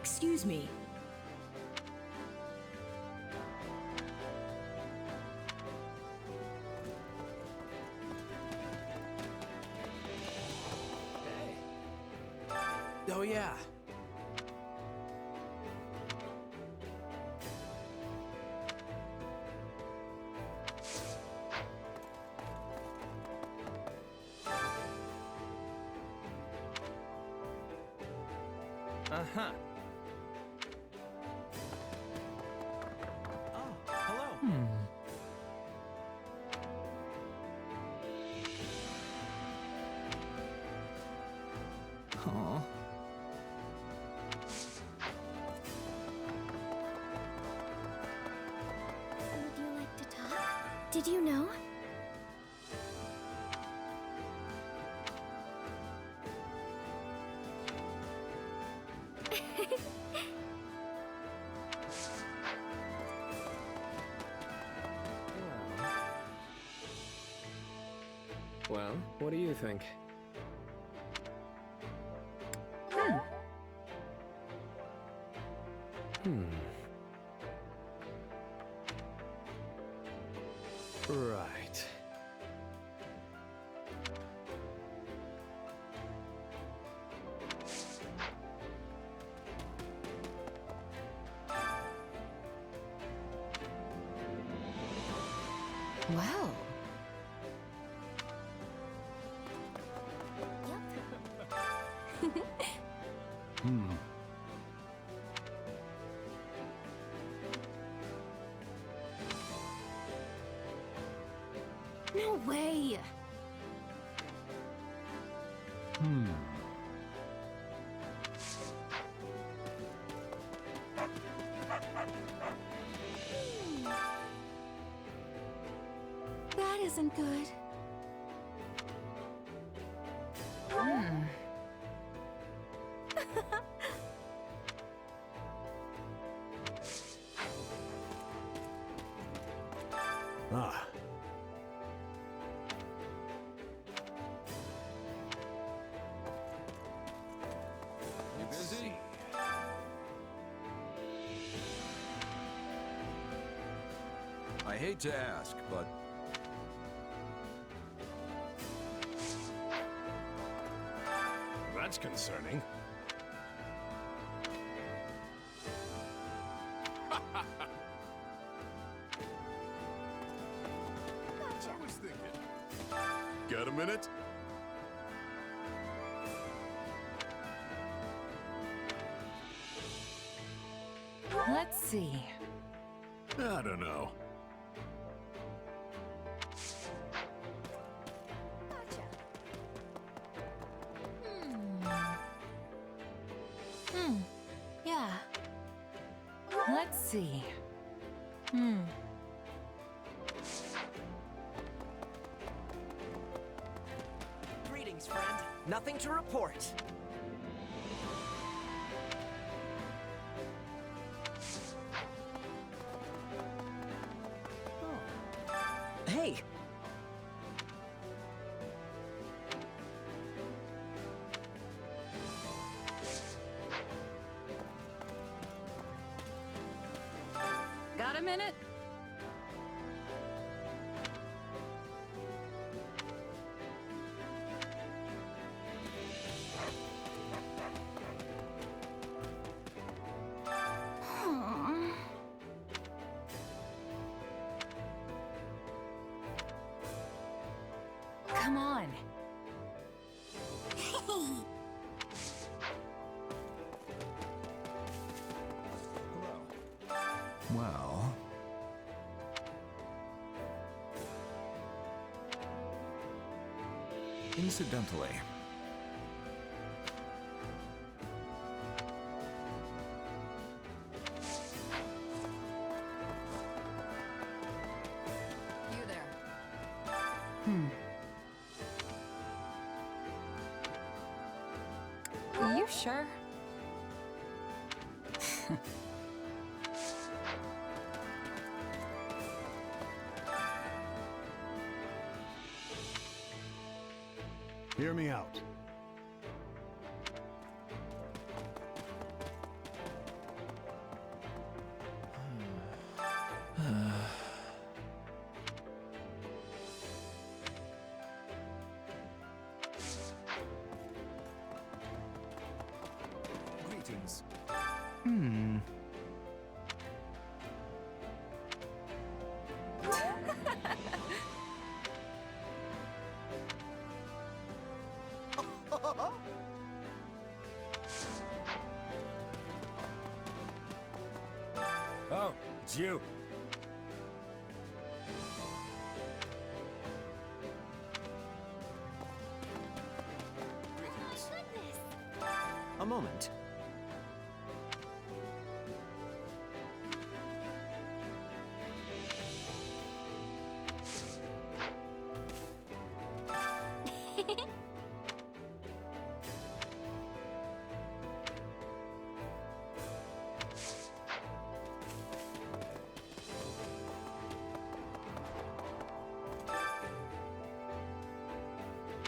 Excuse me. Oh, yeah. Uh-huh. Oh, hello. Huh? Would you like to talk? Did you know? Well, what do you think? Right. Well. No way! That isn't good. Ah. You busy? I hate to ask, but That's concerning. I was thinking. Got a minute? Let's see. I don't know. Yeah. Let's see. Greetings, friend. Nothing to report. Hey! Got a minute? Come on. Well, incidentally, You there. You sure? Hear me out. Greetings. Hmm. Oh, it's you. Greetings. Goodness! A moment.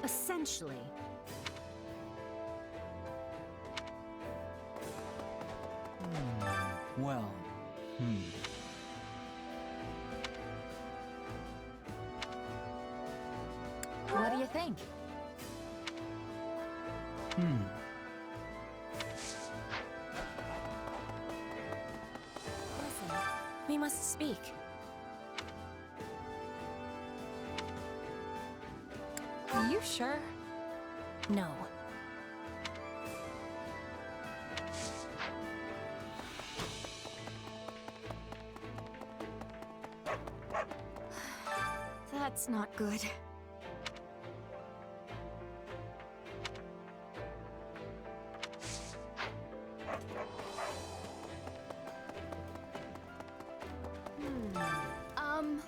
Essentially. Well. What do you think? Listen, we must speak. Are you sure? No. That's not good. Um...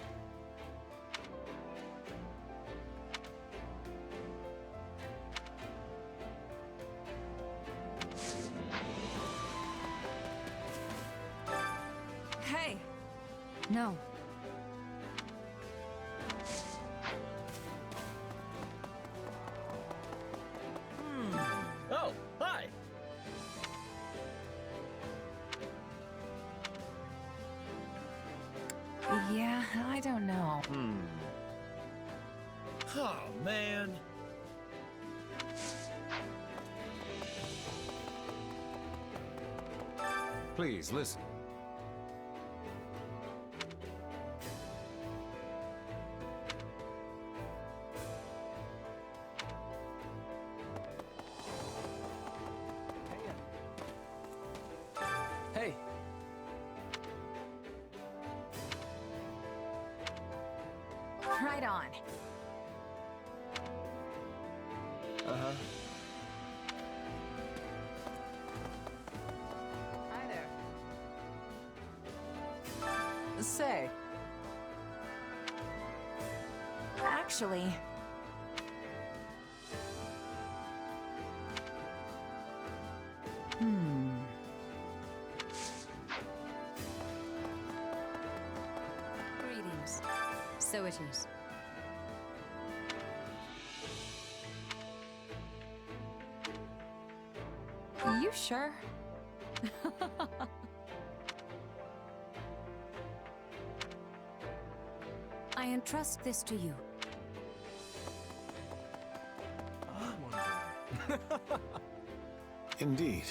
Hey! No. Oh, hi. Yeah, I don't know. Oh, man. Please, listen. Hey. Right on. Uh-huh. Hi there. Say. Actually... Greetings. So it is. You sure? I entrust this to you. Indeed.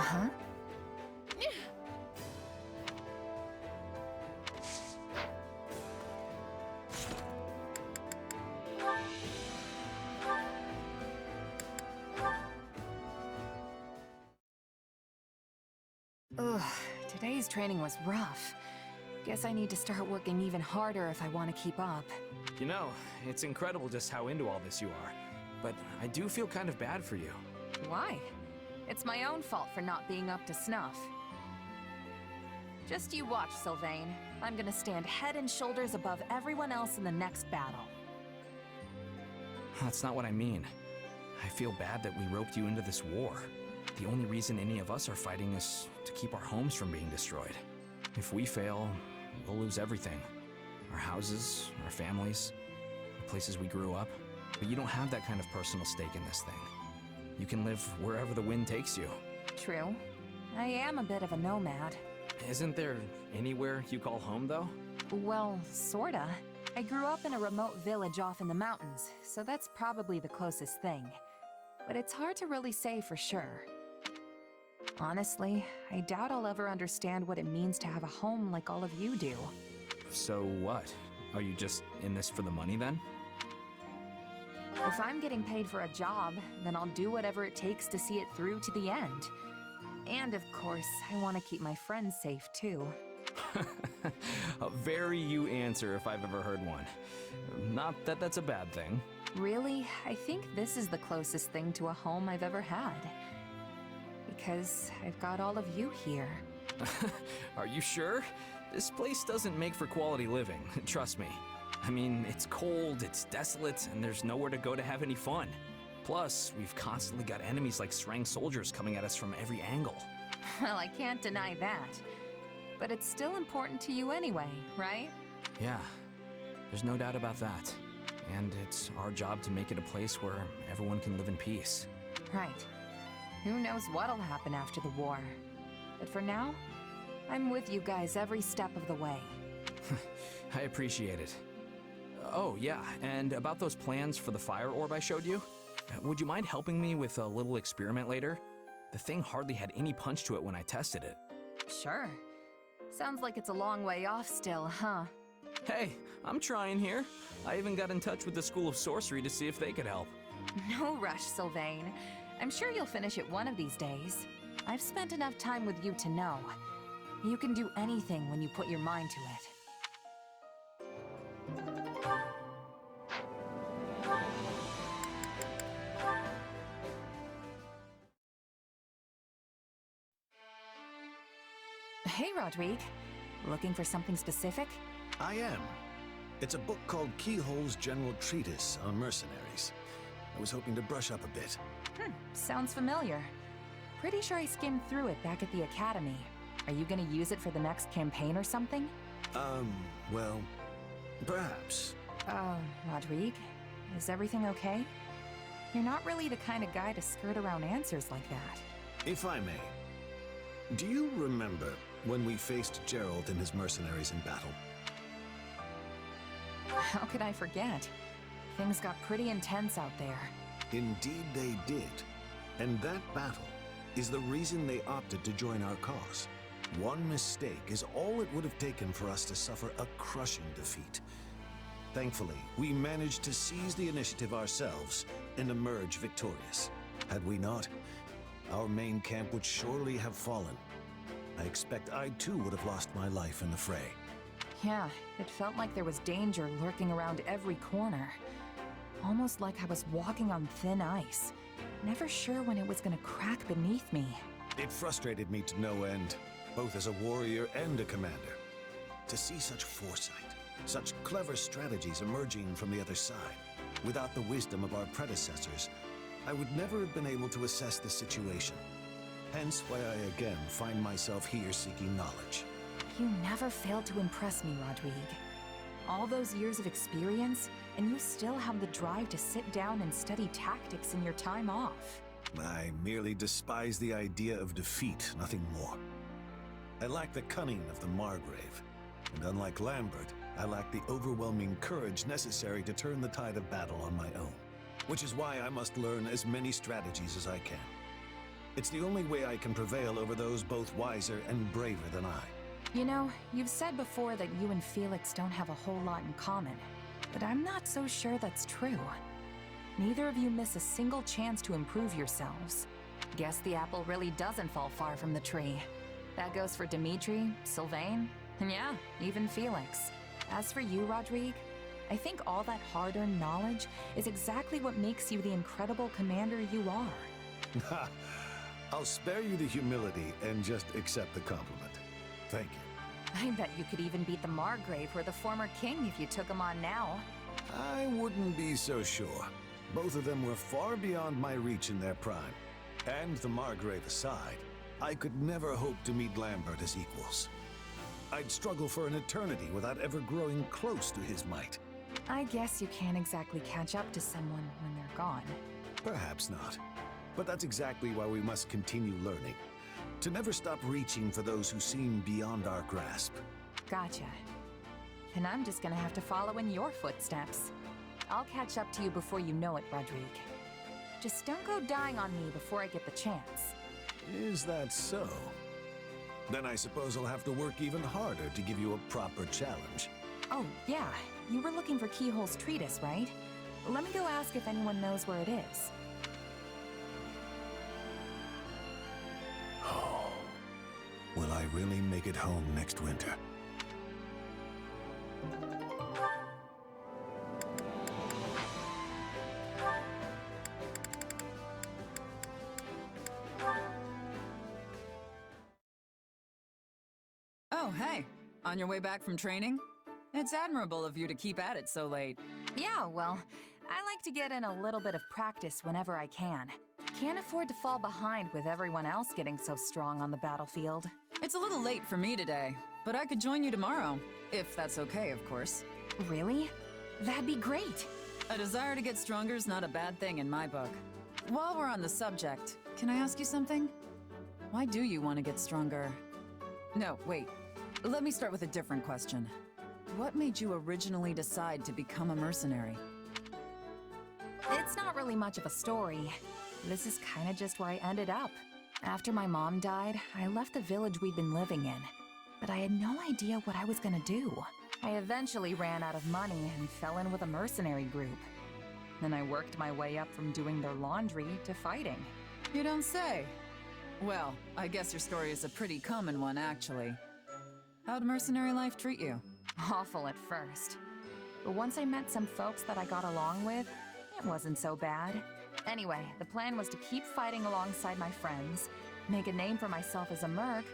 Huh? Ugh, today's training was rough. Guess I need to start working even harder if I want to keep up. You know, it's incredible just how into all this you are. But I do feel kind of bad for you. Why? It's my own fault for not being up to snuff. Just you watch, Sylvain. I'm gonna stand head and shoulders above everyone else in the next battle. That's not what I mean. I feel bad that we roped you into this war. The only reason any of us are fighting is to keep our homes from being destroyed. If we fail, we'll lose everything. Our houses, our families, the places we grew up. But you don't have that kind of personal stake in this thing. You can live wherever the wind takes you. True. I am a bit of a nomad. Isn't there anywhere you call home, though? Well, sorta. I grew up in a remote village off in the mountains, so that's probably the closest thing. But it's hard to really say for sure. Honestly, I doubt I'll ever understand what it means to have a home like all of you do. So what? Are you just in this for the money, then? If I'm getting paid for a job, then I'll do whatever it takes to see it through to the end. And of course, I want to keep my friends safe too. A very you answer if I've ever heard one. Not that that's a bad thing. Really, I think this is the closest thing to a home I've ever had. Because I've got all of you here. Are you sure? This place doesn't make for quality living, trust me. I mean, it's cold, it's desolate, and there's nowhere to go to have any fun. Plus, we've constantly got enemies like Srang soldiers coming at us from every angle. Well, I can't deny that. But it's still important to you anyway, right? Yeah, there's no doubt about that. And it's our job to make it a place where everyone can live in peace. Right. Who knows what'll happen after the war. But for now, I'm with you guys every step of the way. I appreciate it. Oh, yeah, and about those plans for the fire orb I showed you? Would you mind helping me with a little experiment later? The thing hardly had any punch to it when I tested it. Sure. Sounds like it's a long way off still, huh? Hey, I'm trying here. I even got in touch with the School of Sorcery to see if they could help. No rush, Sylvain. I'm sure you'll finish it one of these days. I've spent enough time with you to know. You can do anything when you put your mind to it. Hey, Rodrigue. Looking for something specific? I am. It's a book called Keyhole's General Treatise on Mercenaries. I was hoping to brush up a bit. Sounds familiar. Pretty sure I skimmed through it back at the academy. Are you gonna use it for the next campaign or something? Well, perhaps. Rodrigue, is everything okay? You're not really the kind of guy to skirt around answers like that. If I may, do you remember when we faced Gerald and his mercenaries in battle? How could I forget? Things got pretty intense out there. Indeed they did. And that battle is the reason they opted to join our cause. One mistake is all it would have taken for us to suffer a crushing defeat. Thankfully, we managed to seize the initiative ourselves and emerge victorious. Had we not, our main camp would surely have fallen. I expect I too would have lost my life in the fray. Yeah, it felt like there was danger lurking around every corner. Almost like I was walking on thin ice. Never sure when it was gonna crack beneath me. It frustrated me to no end, both as a warrior and a commander. To see such foresight, such clever strategies emerging from the other side. Without the wisdom of our predecessors, I would never have been able to assess the situation. Hence why I again find myself here seeking knowledge. You never failed to impress me, Rodrigue. All those years of experience, and you still have the drive to sit down and study tactics in your time off. I merely despise the idea of defeat, nothing more. I lack the cunning of the Margrave, and unlike Lambert, I lack the overwhelming courage necessary to turn the tide of battle on my own. Which is why I must learn as many strategies as I can. It's the only way I can prevail over those both wiser and braver than I. You know, you've said before that you and Felix don't have a whole lot in common, but I'm not so sure that's true. Neither of you miss a single chance to improve yourselves. Guess the apple really doesn't fall far from the tree. That goes for Dimitri, Sylvain, And yeah, even Felix. As for you, Rodrigue, I think all that hard-earned knowledge is exactly what makes you the incredible commander you are. I'll spare you the humility and just accept the compliment. Thank you. I bet you could even beat the Margrave or the former king if you took him on now. I wouldn't be so sure. Both of them were far beyond my reach in their prime. And the Margrave aside, I could never hope to meet Lambert as equals. I'd struggle for an eternity without ever growing close to his might. I guess you can't exactly catch up to someone when they're gone. Perhaps not. But that's exactly why we must continue learning. To never stop reaching for those who seem beyond our grasp. Gotcha. And I'm just gonna have to follow in your footsteps. I'll catch up to you before you know it, Rodrigue. Just don't go dying on me before I get the chance. Is that so? Then I suppose I'll have to work even harder to give you a proper challenge. Oh, yeah. You were looking for Keyhole's treatise, right? Let me go ask if anyone knows where it is. Oh. Will I really make it home next winter? Oh, hey. On your way back from training? It's admirable of you to keep at it so late. Yeah, well, I like to get in a little bit of practice whenever I can. Can't afford to fall behind with everyone else getting so strong on the battlefield. It's a little late for me today, but I could join you tomorrow. If that's okay, of course. Really? That'd be great. A desire to get stronger is not a bad thing in my book. While we're on the subject, can I ask you something? Why do you want to get stronger? No, wait. Let me start with a different question. What made you originally decide to become a mercenary? It's not really much of a story. This is kinda just where I ended up. After my mom died, I left the village we'd been living in. But I had no idea what I was gonna do. I eventually ran out of money and fell in with a mercenary group. Then I worked my way up from doing their laundry to fighting. You don't say. Well, I guess your story is a pretty common one, actually. How'd mercenary life treat you? Awful at first. But once I met some folks that I got along with, it wasn't so bad. Anyway, the plan was to keep fighting alongside my friends, make a name for myself as a merc,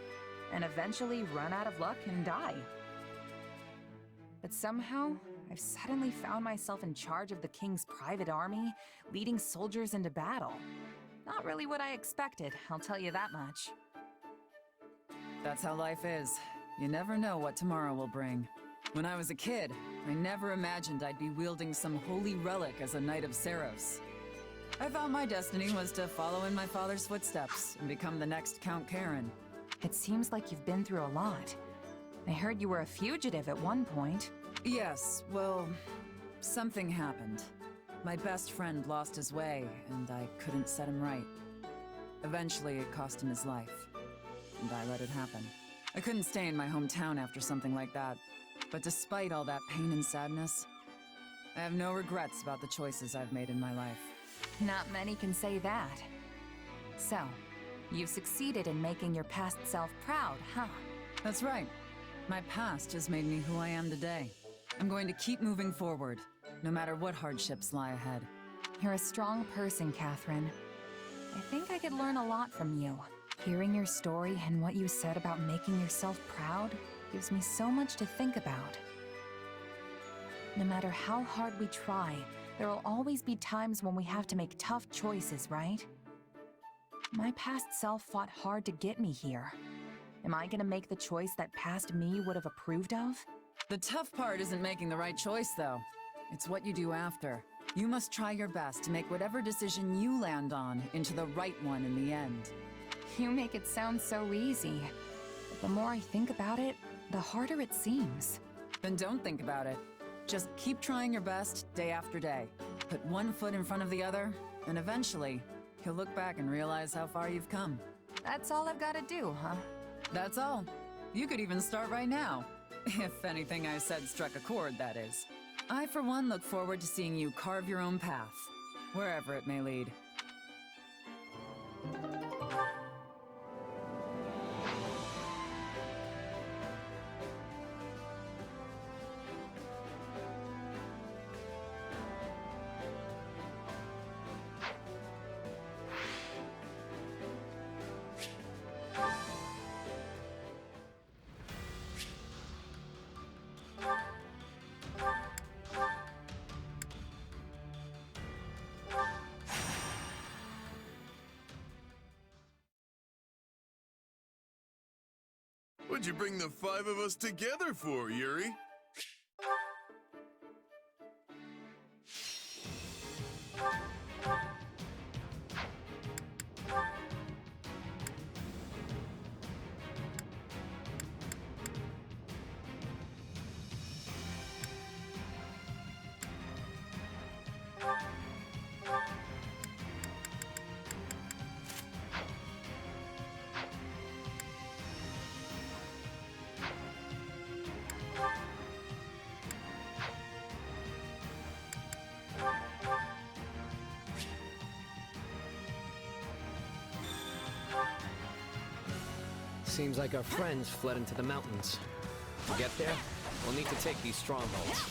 and eventually run out of luck and die. But somehow, I've suddenly found myself in charge of the king's private army, leading soldiers into battle. Not really what I expected, I'll tell you that much. That's how life is. You never know what tomorrow will bring. When I was a kid, I never imagined I'd be wielding some holy relic as a Knight of Seros. I thought my destiny was to follow in my father's footsteps and become the next Count Karen. It seems like you've been through a lot. I heard you were a fugitive at one point. Yes, well, something happened. My best friend lost his way, and I couldn't set him right. Eventually, it cost him his life, and I let it happen. I couldn't stay in my hometown after something like that, but despite all that pain and sadness, I have no regrets about the choices I've made in my life. Not many can say that. So, you've succeeded in making your past self proud, huh? That's right. My past has made me who I am today. I'm going to keep moving forward, no matter what hardships lie ahead. You're a strong person, Catherine. I think I could learn a lot from you. Hearing your story and what you said about making yourself proud gives me so much to think about. No matter how hard we try, there will always be times when we have to make tough choices, right? My past self fought hard to get me here. Am I gonna make the choice that past me would have approved of? The tough part isn't making the right choice, though. It's what you do after. You must try your best to make whatever decision you land on into the right one in the end. You make it sound so easy. But the more I think about it, the harder it seems. Then don't think about it. Just keep trying your best day after day. Put one foot in front of the other, and eventually, you'll look back and realize how far you've come. That's all I've gotta do, huh? That's all. You could even start right now. If anything I said struck a chord, that is. I, for one, look forward to seeing you carve your own path, wherever it may lead. What'd you bring the five of us together for, Yuri? Seems like our friends fled into the mountains. To get there, we'll need to take these strongholds.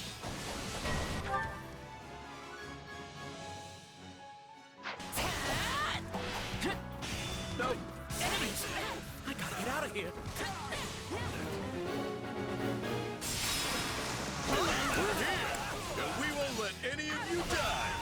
No! Enemies! I gotta get out of here! We're here, and we won't let any of you die!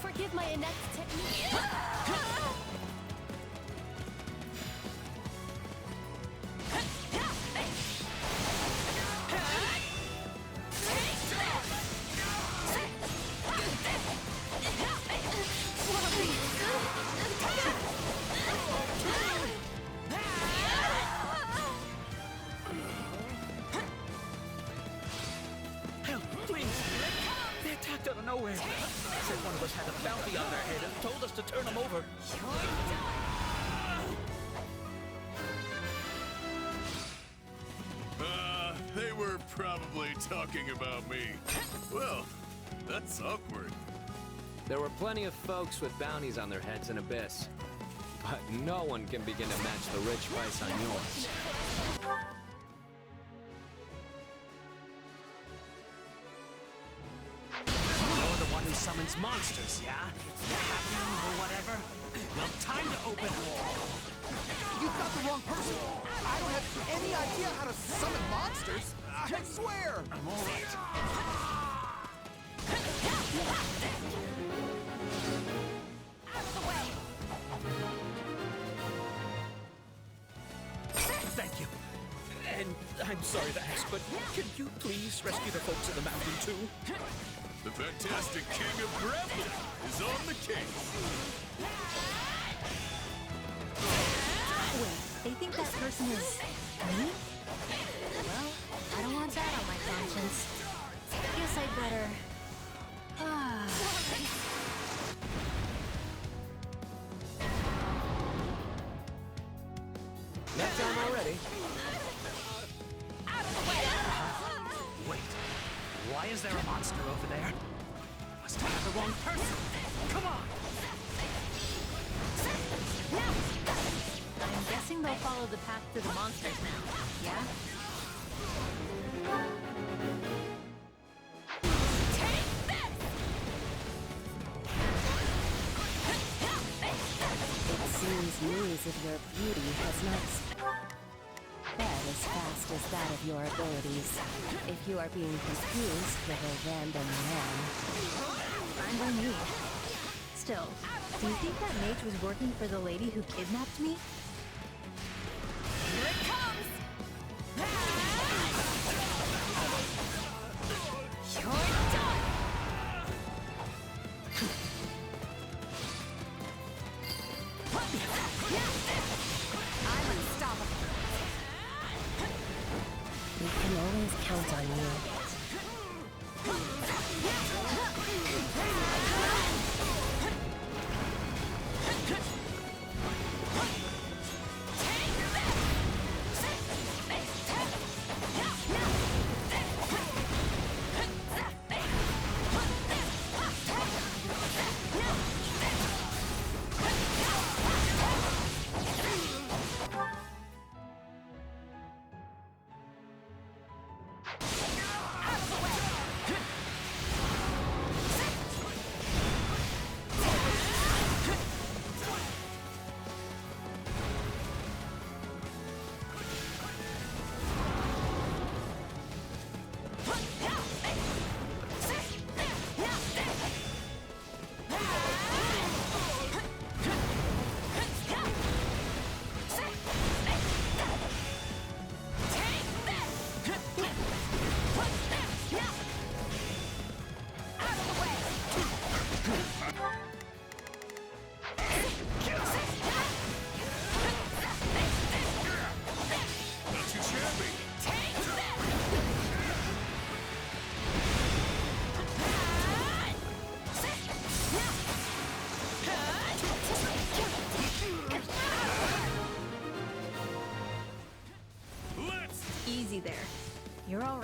Forgive my inept technique. Help, please! They attacked out of nowhere. Said one of us had a bounty on their head and told us to turn them over. They were probably talking about me. Well, that's awkward. There were plenty of folks with bounties on their heads in Abyss. But no one can begin to match the rich price on yours. You're the one who summons monsters, yeah? Happy or whatever? Well, time to open war. You've got the wrong person. I don't have any idea how to summon monsters. I swear. I'm all right. Thank you. And I'm sorry to ask, but can you please rescue the folks in the mountain too? The fantastic king of grappling is on the case. Wait, they think that person is me? Well, I don't want that on my conscience. Guess I'd better... Nap time already. Wait, why is there a monster over there? Must have the wrong person. Come on! I'm guessing they'll follow the path to the monsters now, yeah? It seems news of your beauty has not spread as fast as that of your abilities. If you are being confused with a random man. I'm by me. Still, do you think that mage was working for the lady who kidnapped me? Here it comes! You're done! I'm unstoppable. We can always count on you.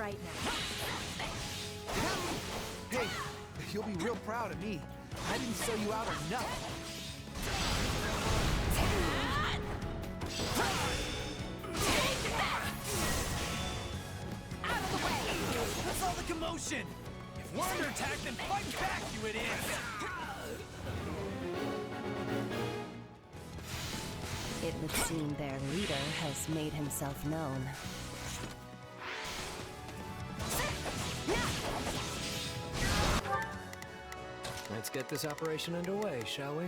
right now. Hey, you'll be real proud of me. I didn't sell you out enough. What's all the commotion? If we're under attack, then fight back, you idiots! It would seem their leader has made himself known. Let's get this operation underway, shall we?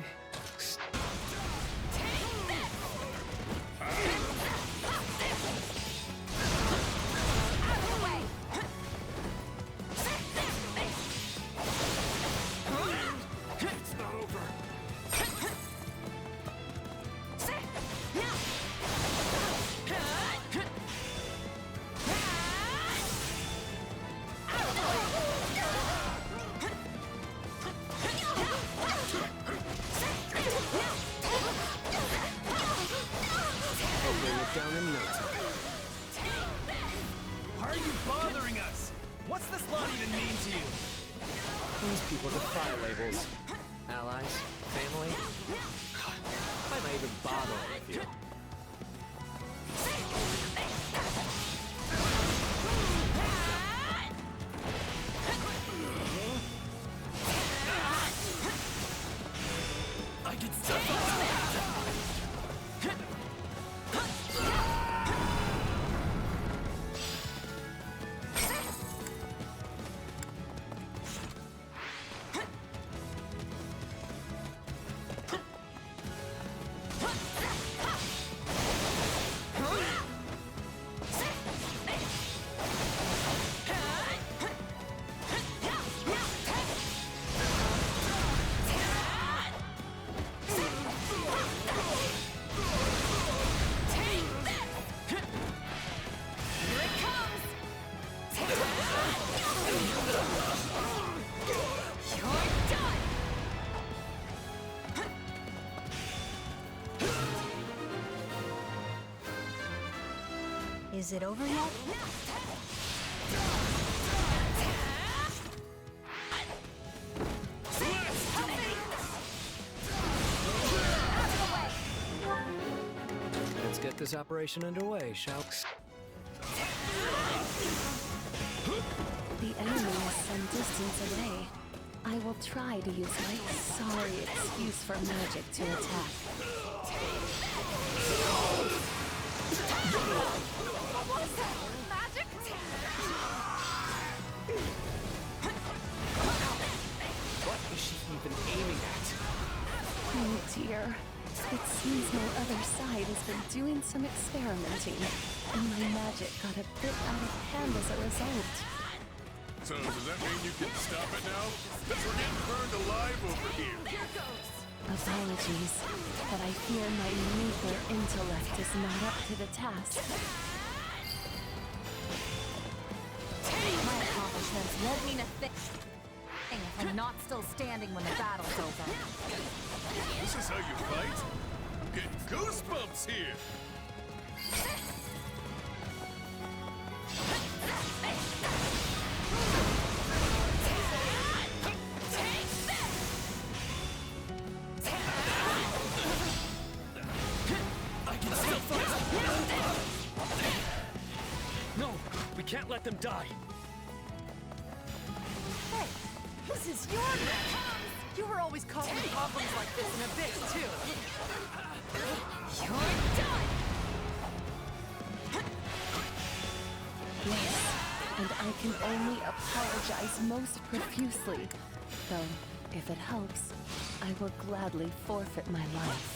Down in no time. Why are you bothering us? What's this lot even mean to you? These people defy labels. Allies, family. Why am I even bothering with you? I can stop. Is it over yet? Let's get this operation underway, shall we? The enemy is some distance away. I will try to use my sorry excuse for magic to attack. Magic? What is she even aiming at? Oh dear. It seems my other side has been doing some experimenting, and my magic got a bit out of hand as a result. So, does that mean you can stop it now? Because we're getting burned alive over here. Apologies, but I fear my meager intellect is not up to the task. My accomplishments won't mean a thing if I'm not still standing when the battle's over. This is how you fight? Get goosebumps here! No, we can't let them die. Hey, this is your mess. You were always causing problems like this in Abyss, too. You're done! Yes, and I can only apologize most profusely. Though, if it helps, I will gladly forfeit my life.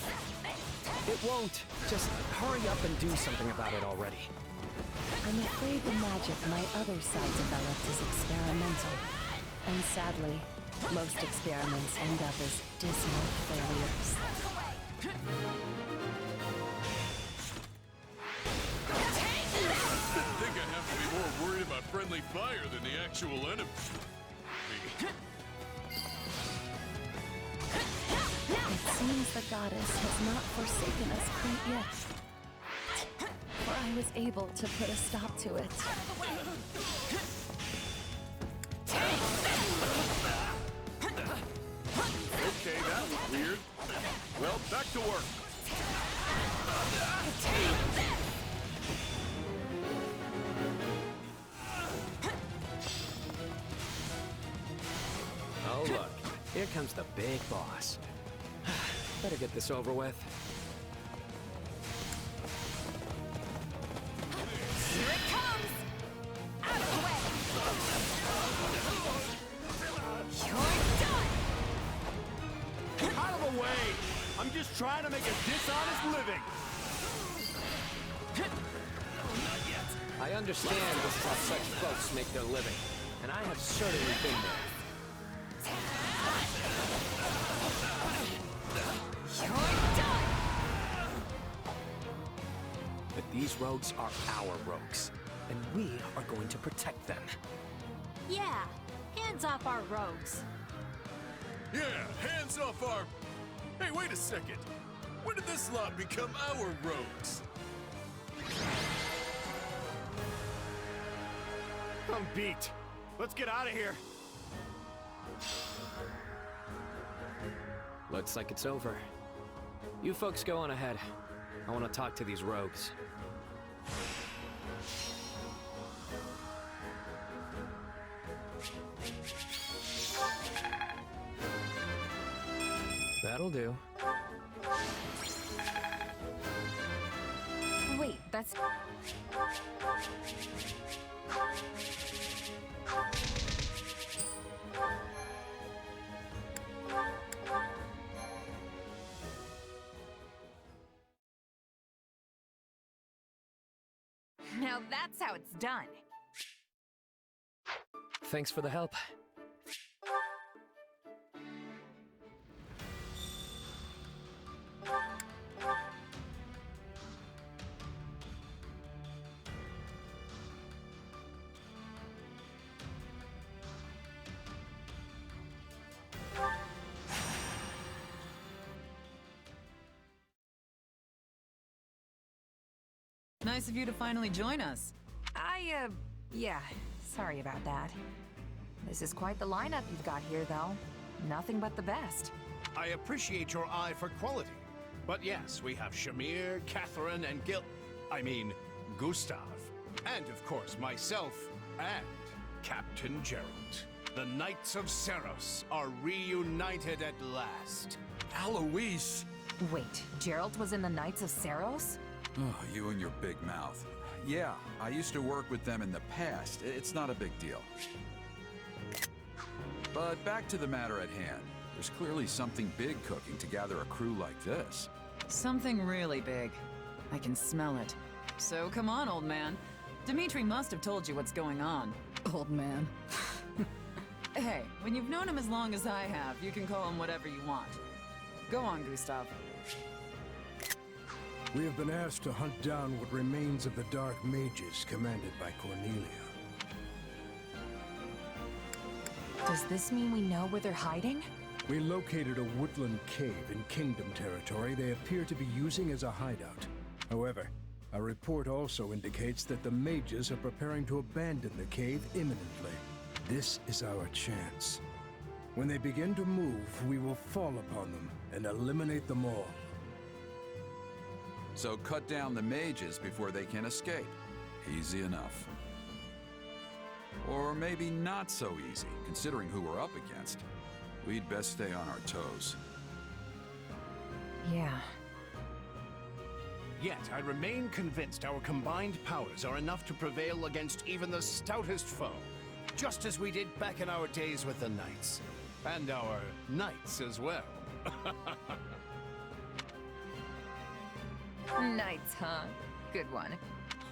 It won't. Just hurry up and do something about it already. I'm afraid the magic my other side developed is experimental. And sadly, most experiments end up as dismal failures. I think I have to be more worried about friendly fire than the actual enemy. It seems the goddess has not forsaken us quite yet. For I was able to put a stop to it. Okay, that was weird. Well, back to work. Oh, look. Here comes the big boss. Better get this over with. Here it comes! Out of the way! You're done! Out of the way! I'm just trying to make a dishonest living! I understand this is how such folks make their living, and I have certainly been there. You're done! But these rogues are our rogues, and we are going to protect them. Yeah, hands off our rogues. Yeah, hands off our... Hey, wait a second. When did this lot become our rogues? I'm beat. Let's get out of here. Looks like it's over. You folks go on ahead. I want to talk to these rogues. That'll do. Wait, that's... Now that's how it's done. Thanks for the help. Nice of you to finally join us. Yeah, sorry about that. This is quite the lineup you've got here, though. Nothing but the best. I appreciate your eye for quality. But yes, we have Shamir, Catherine, and Gustav. And of course, myself and Captain Gerald. The Knights of Seros are reunited at last. Alois! Wait, Gerald was in the Knights of Seros? Oh, you and your big mouth. Yeah, I used to work with them in the past. It's not a big deal. But back to the matter at hand. There's clearly something big cooking to gather a crew like this. Something really big. I can smell it. So come on, old man. Dimitri must have told you what's going on. Old man. Hey, when you've known him as long as I have, you can call him whatever you want. Go on, Gustav. We have been asked to hunt down what remains of the Dark Mages commanded by Cornelia. Does this mean we know where they're hiding? We located a woodland cave in Kingdom territory they appear to be using as a hideout. However, a report also indicates that the mages are preparing to abandon the cave imminently. This is our chance. When they begin to move, we will fall upon them and eliminate them all. So cut down the mages before they can escape. Easy enough. Or maybe not so easy, considering who we're up against. We'd best stay on our toes. Yeah. Yet, I remain convinced our combined powers are enough to prevail against even the stoutest foe. Just as we did back in our days with the Knights. And our Knights as well. Knights, huh? Good one.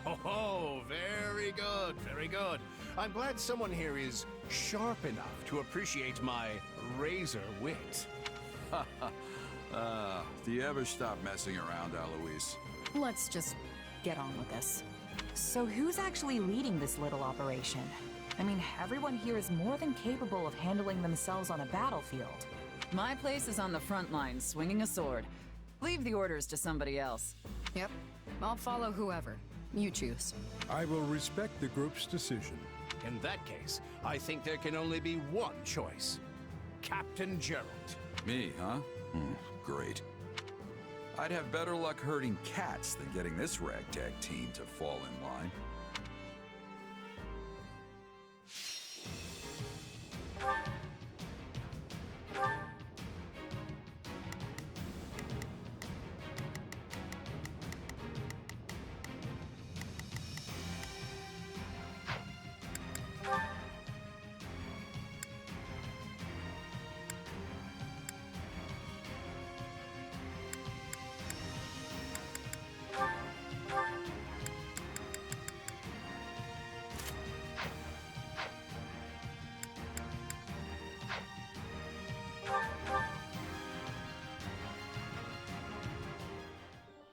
Oh, very good, very good. I'm glad someone here is sharp enough to appreciate my razor wit. Do you ever stop messing around, Alois? Let's just get on with this. So who's actually leading this little operation? I mean, everyone here is more than capable of handling themselves on a battlefield. My place is on the front line, swinging a sword. Leave the orders to somebody else. Yep. I'll follow whoever. You choose. I will respect the group's decision. In that case, I think there can only be one choice. Captain Gerald. Me, huh? Great. I'd have better luck herding cats than getting this ragtag team to fall in line.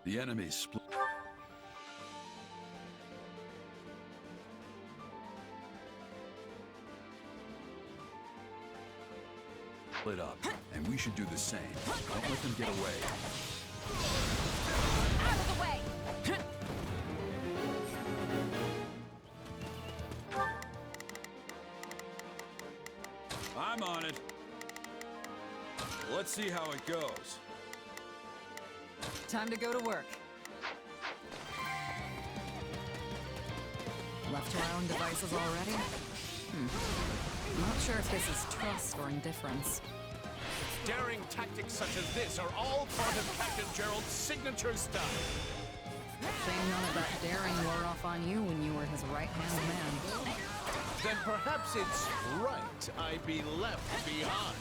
The enemy's split up, and we should do the same. Don't let them get away. Out of the way! I'm on it. Let's see how it goes. Time to go to work. Left to our own devices already? Not sure if this is trust or indifference. Daring tactics such as this are all part of Captain Gerald's signature style. Shame none of that daring wore off on you when you were his right-hand man. Then perhaps it's right I be left behind.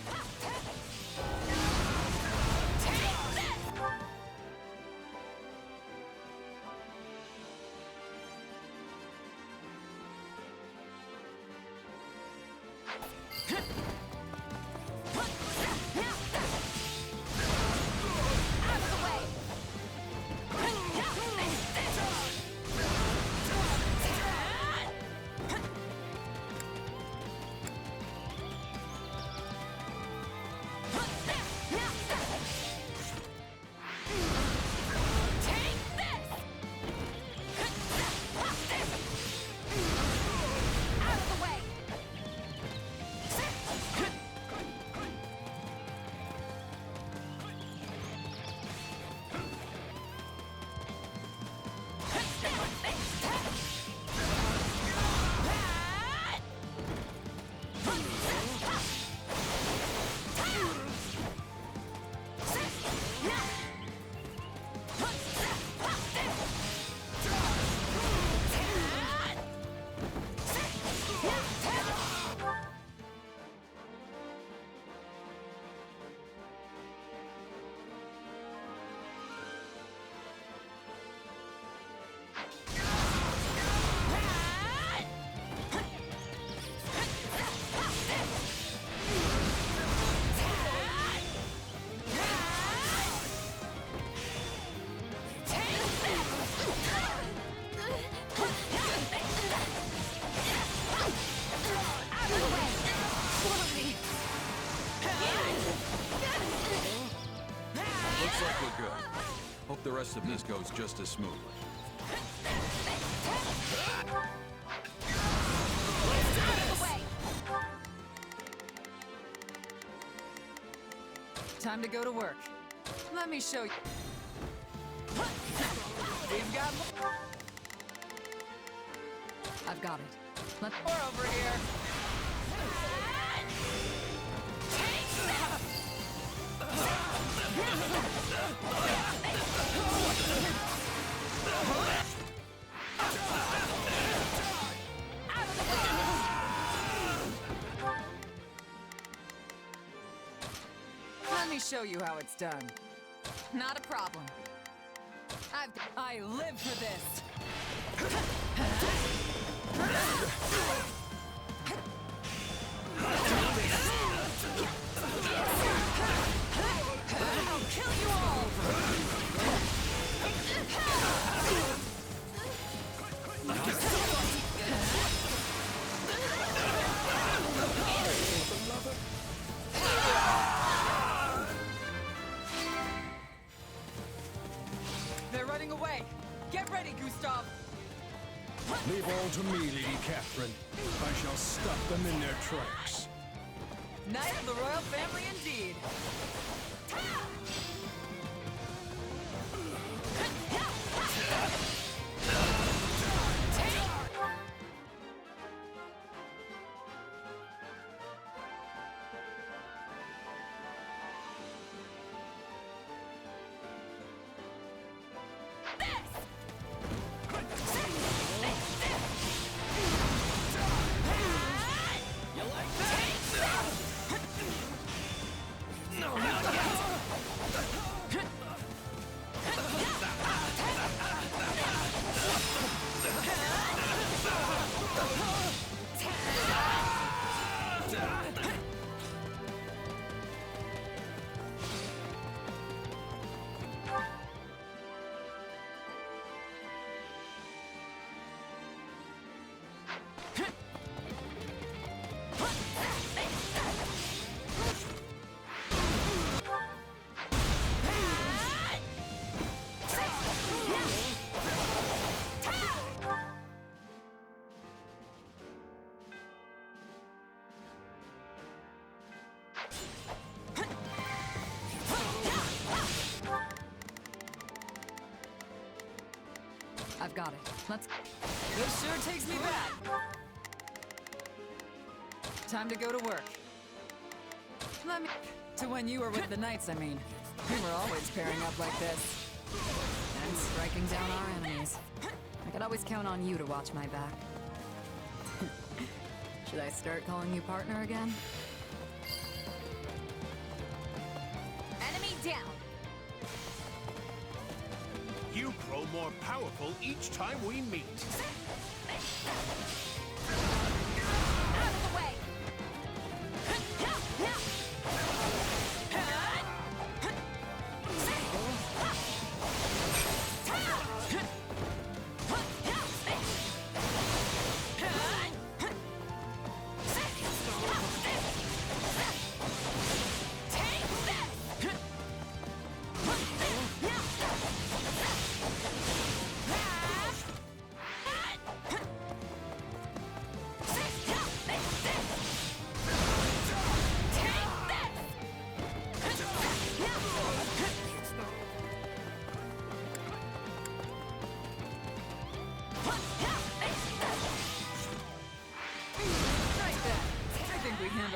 Looks like we're good. Hope the rest of this goes just as smoothly. Time to go to work. Let me show you. We've got more. I've got it. Let's pour over here. Let me show you how it's done. Not a problem. I live for this. I'll kill you all! They're running away! Get ready, Gustav! Leave all to me, Lady Catherine. I shall stop them in their tracks. Knight of the royal family indeed. I've got it. Let's... This sure takes me back. Time to go to work. Let me... To when you were with the Knights, I mean. We were always pairing up like this. And striking down our enemies. I could always count on you to watch my back. Should I start calling you partner again? Enemy down. You grow more powerful each time we meet. Out of the way.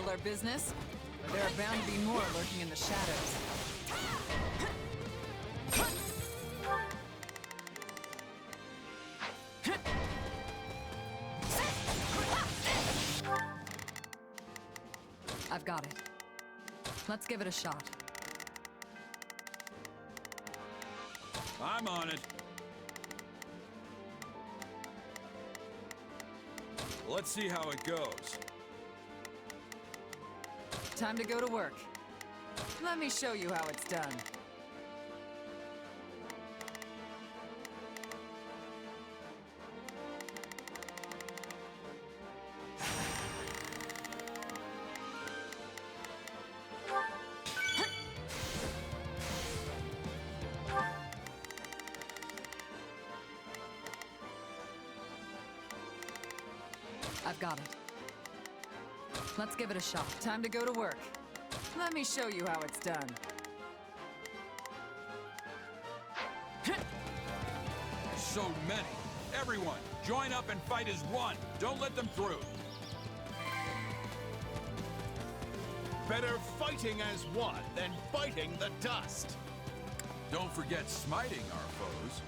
Our business, but there are bound to be more lurking in the shadows. I've got it. Let's give it a shot. I'm on it. Let's see how it goes. Time to go to work. Let me show you how it's done. I've got it. Let's give it a shot. Time to go to work. Let me show you how it's done. So many. Everyone, join up and fight as one. Don't let them through. Better fighting as one than biting the dust. Don't forget smiting our foes.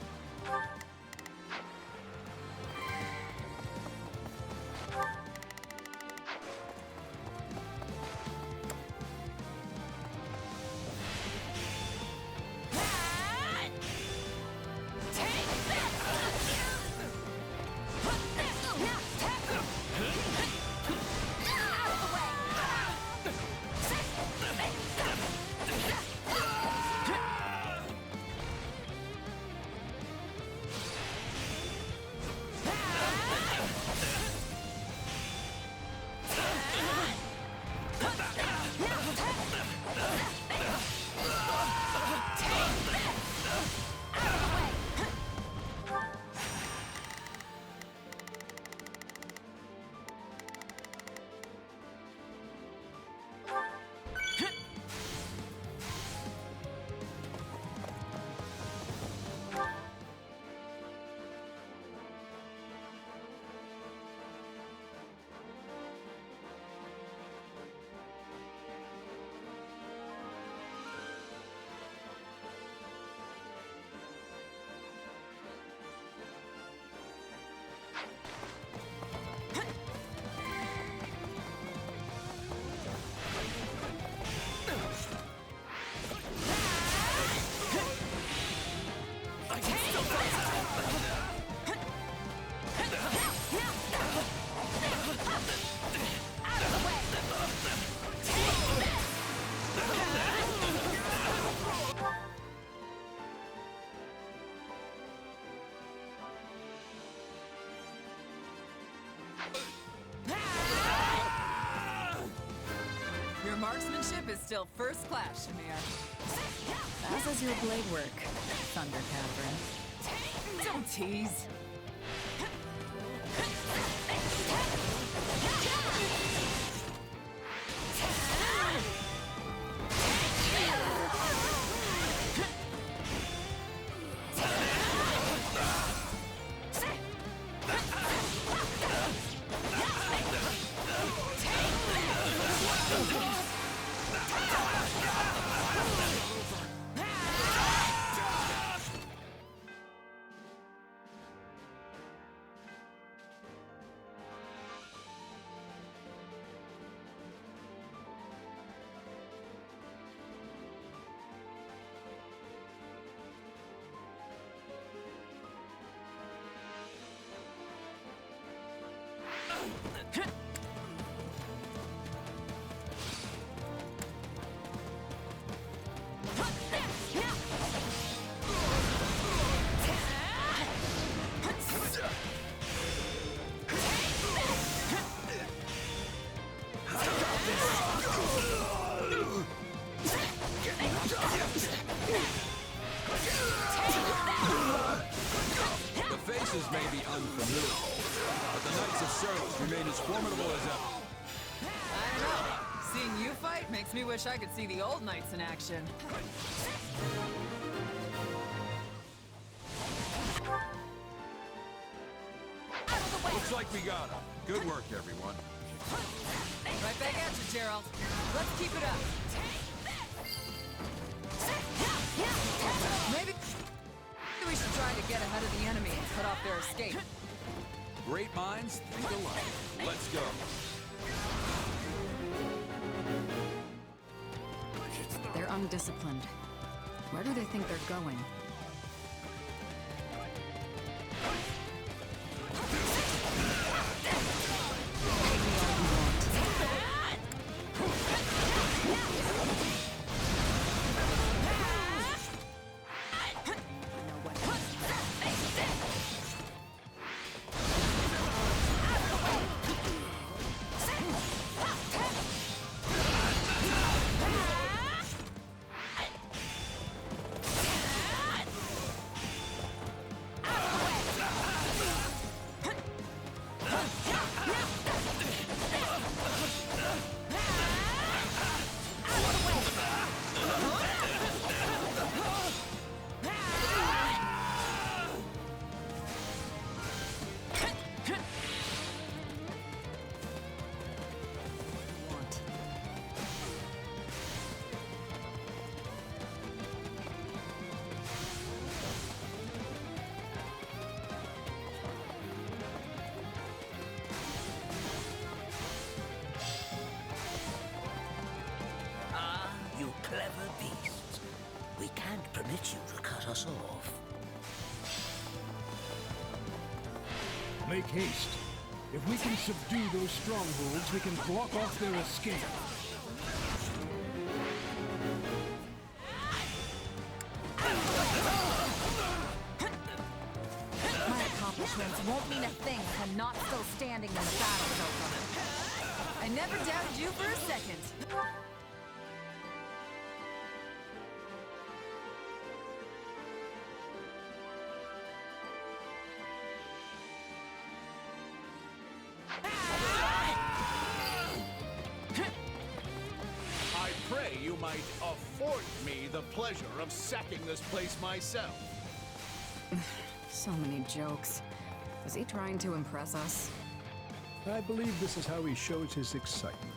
marksmanship is still first class, Shamir. As is your blade work, Thunder Catherine. Don't tease. The faces may be unfamiliar, but the Knights of Service remain as formidable as ever. I don't know. Seeing you fight makes me wish I could see the old knights in action. Looks like we got him. Good work, everyone. Right back at you, Gerald. Let's keep it up. Maybe we should try to get ahead of the enemy and cut off their escape. Great minds think alike. Let's go. They're undisciplined. Where do they think they're going? You clever beasts. We can't permit you to cut us off. Make haste. If we can subdue those strongholds, we can block off their escape. My accomplishments won't mean a thing if I'm not still standing when the battle's over. I never doubted you for a second. I pray you might afford me the pleasure of sacking this place myself. So many jokes. Was he trying to impress us? I believe this is how he shows his excitement.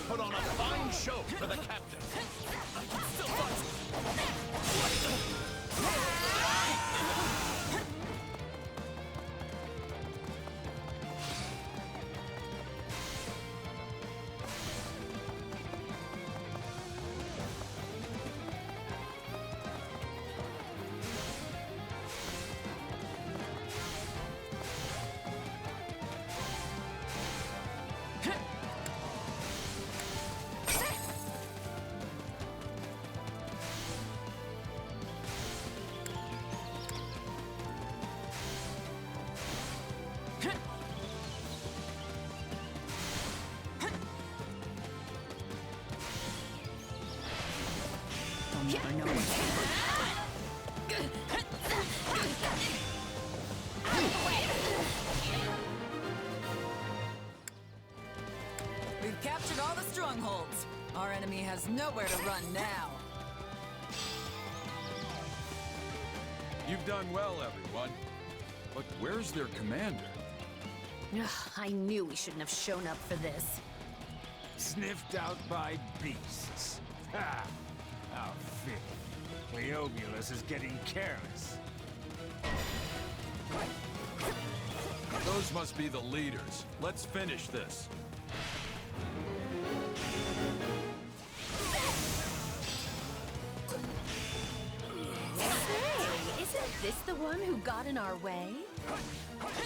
Put on a fine show for the captain. secured all the strongholds. Our enemy has nowhere to run now. You've done well, everyone. But where's their commander? Ugh, I knew we shouldn't have shown up for this. Sniffed out by beasts. Ha! How fit. Cleobulus is getting careless. Those must be the leaders. Let's finish this. Hey, isn't this the one who got in our way?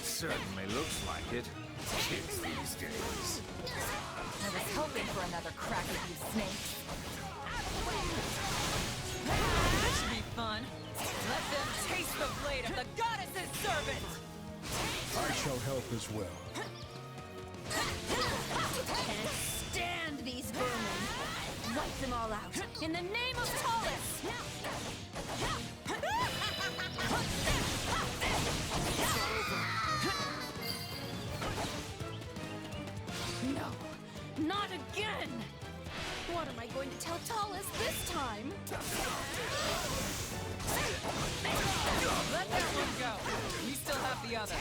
Certainly looks like it. Kids these days. I was hoping for another crack at you, snakes. This should be fun. Let them taste the blade of the goddess's servant! I shall help as well. Can't stand these vermin. Wipe them all out, in the name of Tallus! No, not again! What am I going to tell Tallus this time? Let that one go. We still have the other.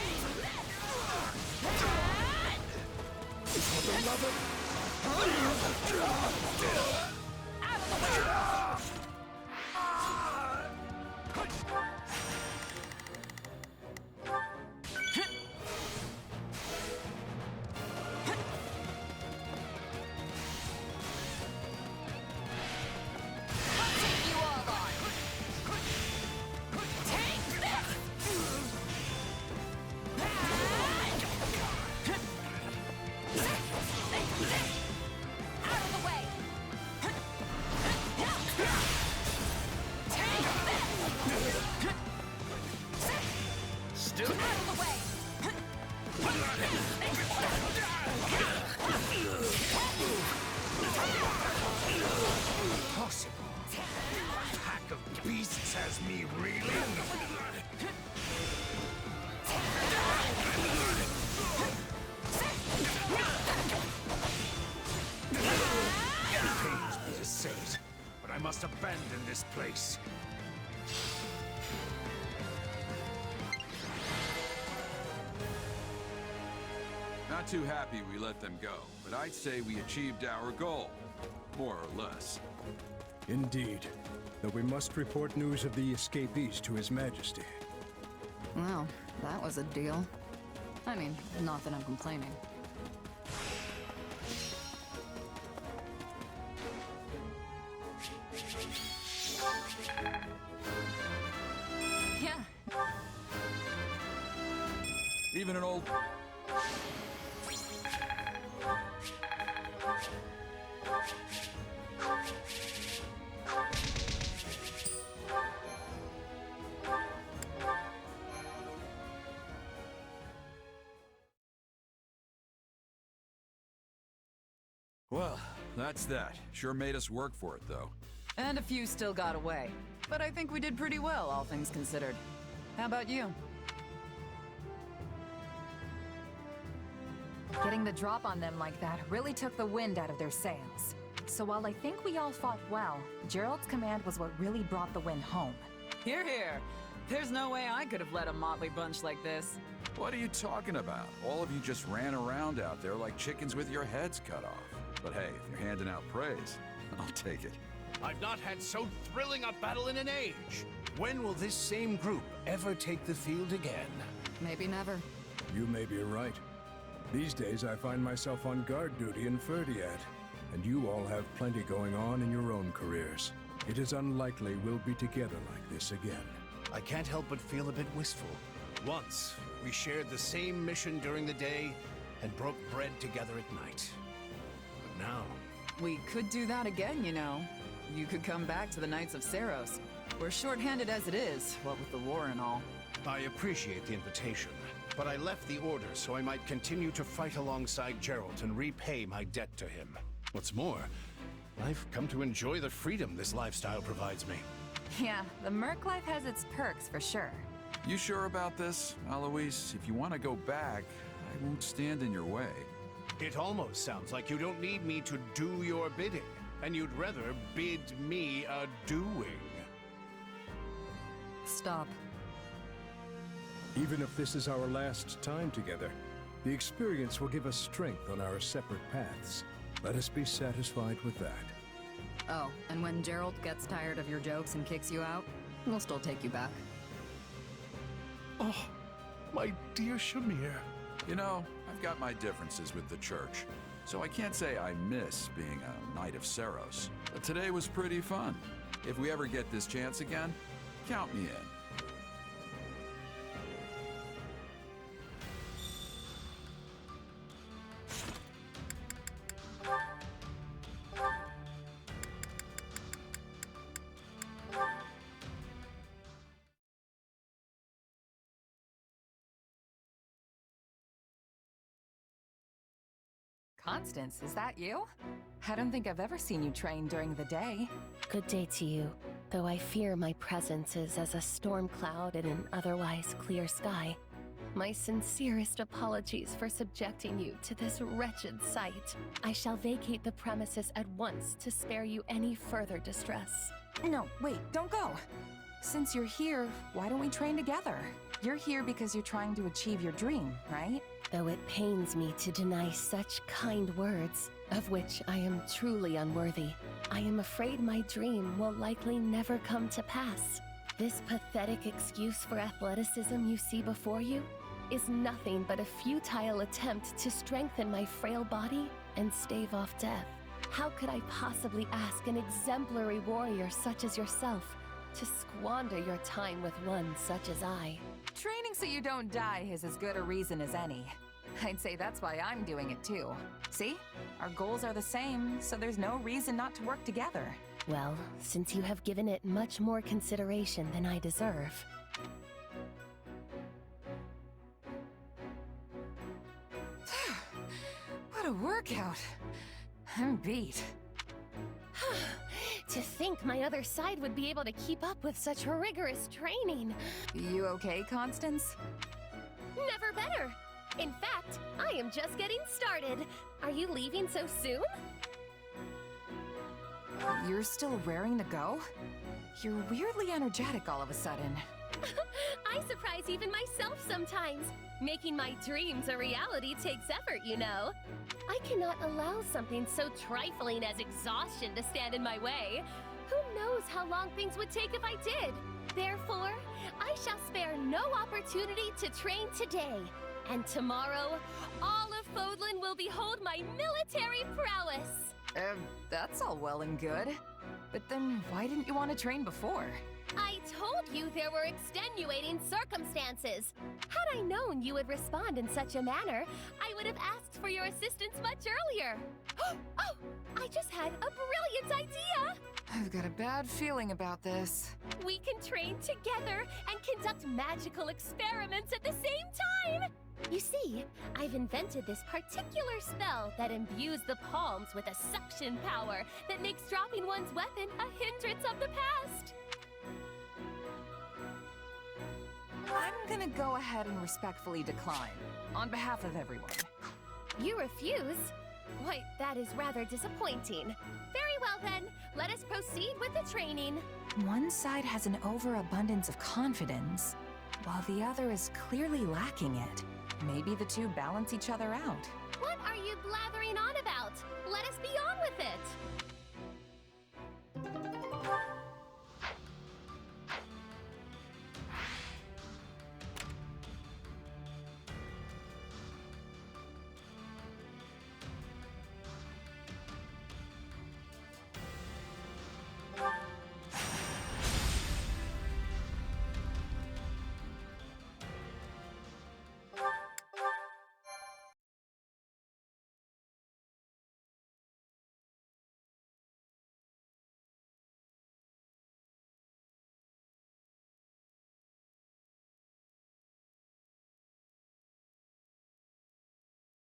Pack of beasts has me reeling. It pains me to say it, but I must abandon this place. Not too happy we let them go, but I'd say we achieved our goal. More or less. Indeed. Though we must report news of the escapees to His Majesty. Well, that was a deal. I mean, not that I'm complaining. Yeah. Even an old... Well, that's that. Sure made us work for it, though. And a few still got away. But I think we did pretty well, all things considered. How about you? Getting the drop on them like that really took the wind out of their sails. So while I think we all fought well, Gerald's command was what really brought the win home. Hear, hear. There's no way I could have led a motley bunch like this. What are you talking about? All of you just ran around out there like chickens with your heads cut off. But hey, if you're handing out praise, I'll take it. I've not had so thrilling a battle in an age. When will this same group ever take the field again? Maybe never. You may be right. These days I find myself on guard duty in Ferdiad, and you all have plenty going on in your own careers. It is unlikely we'll be together like this again. I can't help but feel a bit wistful. Once, we shared the same mission during the day and broke bread together at night. But now... We could do that again, you know. You could come back to the Knights of Saros. We're short-handed as it is, what with the war and all. I appreciate the invitation, but I left the Order so I might continue to fight alongside Gerald and repay my debt to him. What's more, I've come to enjoy the freedom this lifestyle provides me. Yeah, the Merc life has its perks for sure. You sure about this, Alois? If you want to go back, I won't stand in your way. It almost sounds like you don't need me to do your bidding, and you'd rather bid me a doing. Stop. Even if this is our last time together, the experience will give us strength on our separate paths. Let us be satisfied with that. Oh, and when Gerald gets tired of your jokes and kicks you out, we'll still take you back. Oh, my dear Shamir. You know, I've got my differences with the church, so I can't say I miss being a Knight of Saros. But today was pretty fun. If we ever get this chance again, count me in. Constance, is that you? I don't think I've ever seen you train during the day. Good day to you, though I fear my presence is as a storm cloud in an otherwise clear sky. My sincerest apologies for subjecting you to this wretched sight. I shall vacate the premises at once to spare you any further distress. No, wait, don't go. Since you're here, why don't we train together? You're here because you're trying to achieve your dream, right? Though it pains me to deny such kind words, of which I am truly unworthy, I am afraid my dream will likely never come to pass. This pathetic excuse for athleticism you see before you is nothing but a futile attempt to strengthen my frail body and stave off death. How could I possibly ask an exemplary warrior such as yourself to squander your time with one such as I? Training so you don't die is as good a reason as any. I'd say that's why I'm doing it too. See? Our goals are the same, so there's no reason not to work together. Well, since you have given it much more consideration than I deserve. What a workout. I'm beat. To think my other side would be able to keep up with such rigorous training. You okay, Constance? Never better. In fact, I am just getting started. Are you leaving so soon? You're still raring to go? You're weirdly energetic all of a sudden. I surprise even myself sometimes. Making my dreams a reality takes effort, you know. I cannot allow something so trifling as exhaustion to stand in my way. Who knows how long things would take if I did? Therefore, I shall spare no opportunity to train today. And tomorrow, all of Fodlan will behold my military prowess. That's all well and good. But then why didn't you want to train before? I told you there were extenuating circumstances. Had I known you would respond in such a manner, I would have asked for your assistance much earlier. Oh, I just had a brilliant idea! I've got a bad feeling about this. We can train together and conduct magical experiments at the same time! You see, I've invented this particular spell that imbues the palms with a suction power that makes dropping one's weapon a hindrance of the past. I'm gonna go ahead and respectfully decline, on behalf of everyone. You refuse? Why, that is rather disappointing. Very well then, let us proceed with the training. One side has an overabundance of confidence, while the other is clearly lacking it. Maybe the two balance each other out. What are you blathering on about? Let us be on with it!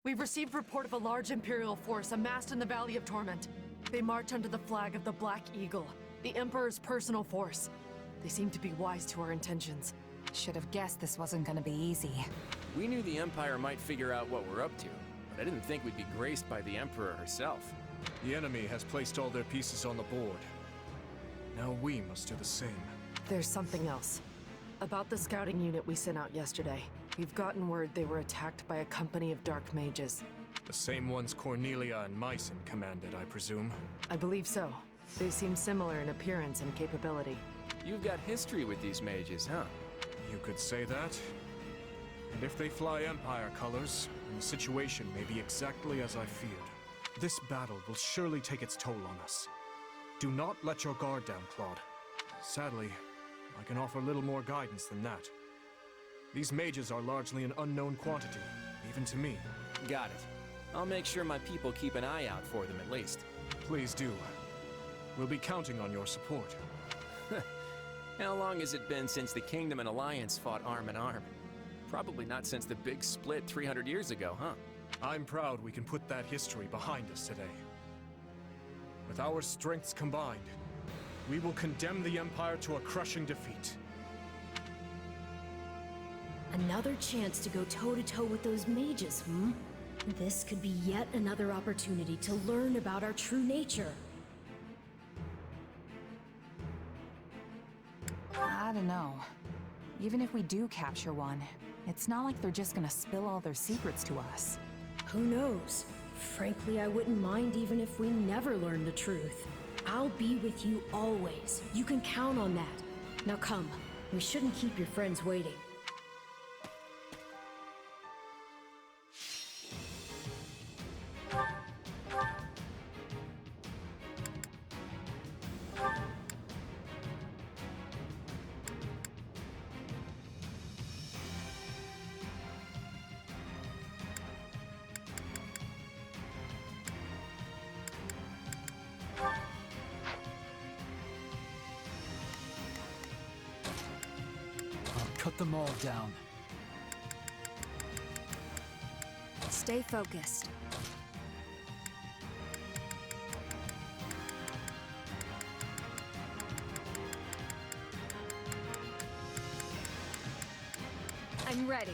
We've received report of a large Imperial force amassed in the Valley of Torment. They march under the flag of the Black Eagle, the Emperor's personal force. They seem to be wise to our intentions. Should have guessed this wasn't gonna be easy. We knew the Empire might figure out what we're up to, but I didn't think we'd be graced by the Emperor herself. The enemy has placed all their pieces on the board. Now we must do the same. There's something else. About the scouting unit we sent out yesterday. We've gotten word they were attacked by a company of dark mages. The same ones Cornelia and Mycen commanded, I presume. I believe so. They seem similar in appearance and capability. You've got history with these mages, huh? You could say that. And if they fly Empire colors, then the situation may be exactly as I feared. This battle will surely take its toll on us. Do not let your guard down, Claude. Sadly, I can offer little more guidance than that. These mages are largely an unknown quantity, even to me. Got it. I'll make sure my people keep an eye out for them at least. Please do. We'll be counting on your support. How long has it been since the Kingdom and Alliance fought arm in arm? Probably not since the big split 300 years ago, huh? I'm proud we can put that history behind us today. With our strengths combined, we will condemn the Empire to a crushing defeat. Another chance to go toe-to-toe with those mages, hmm? This could be yet another opportunity to learn about our true nature. I don't know. Even if we do capture one, it's not like they're just gonna spill all their secrets to us. Who knows? Frankly, I wouldn't mind even if we never learn the truth. I'll be with you always. You can count on that. Now come, we shouldn't keep your friends waiting. Cut them all down. Stay focused. I'm ready.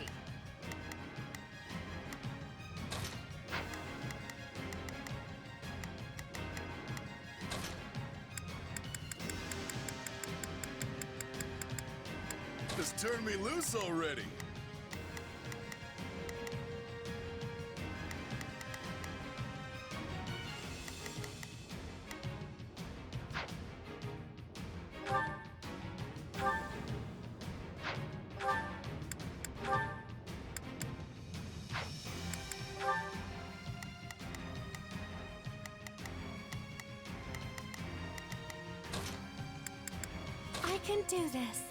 Just turn me loose already. I can do this.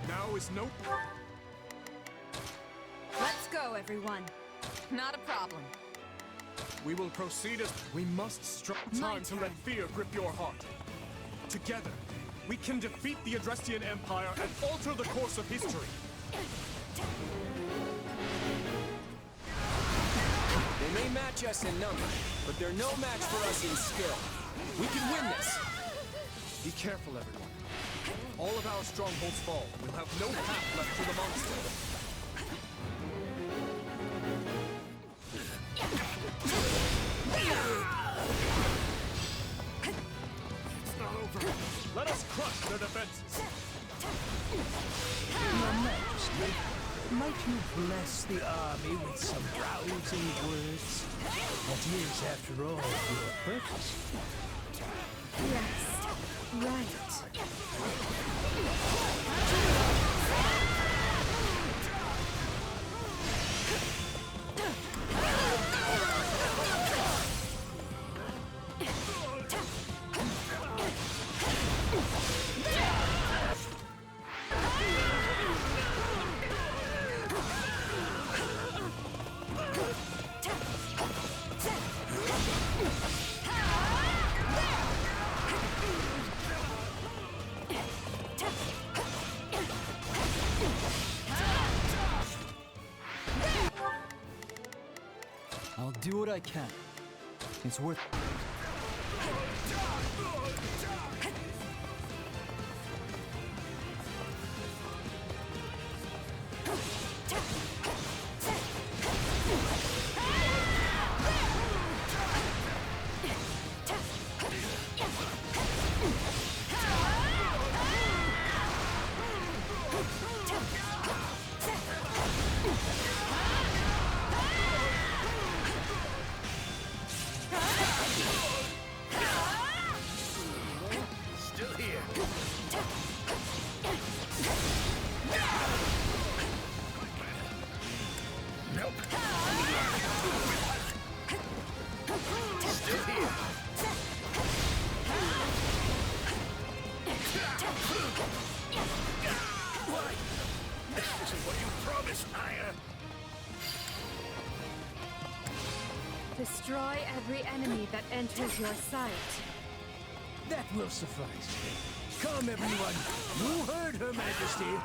Now is no... Let's go, everyone. Not a problem. We will proceed as... We must strike time to let fear grip your heart. Together, we can defeat the Adrestian Empire and alter the course of history. They may match us in number, but they're no match for us in skill. We can win this! Be careful, everyone. All of our strongholds fall. We'll have no path left to the monster. It's not over. Let us crush their defenses. Your Majesty, might you bless the army with some rousing words? That is, after all, your purpose. Yes, right. do what I can. It's worth... Still here. Nope. Still here. Why? This isn't what you promised, Aya. Destroy every enemy that enters your sight. That will suffice. Come, everyone. You heard Her Majesty.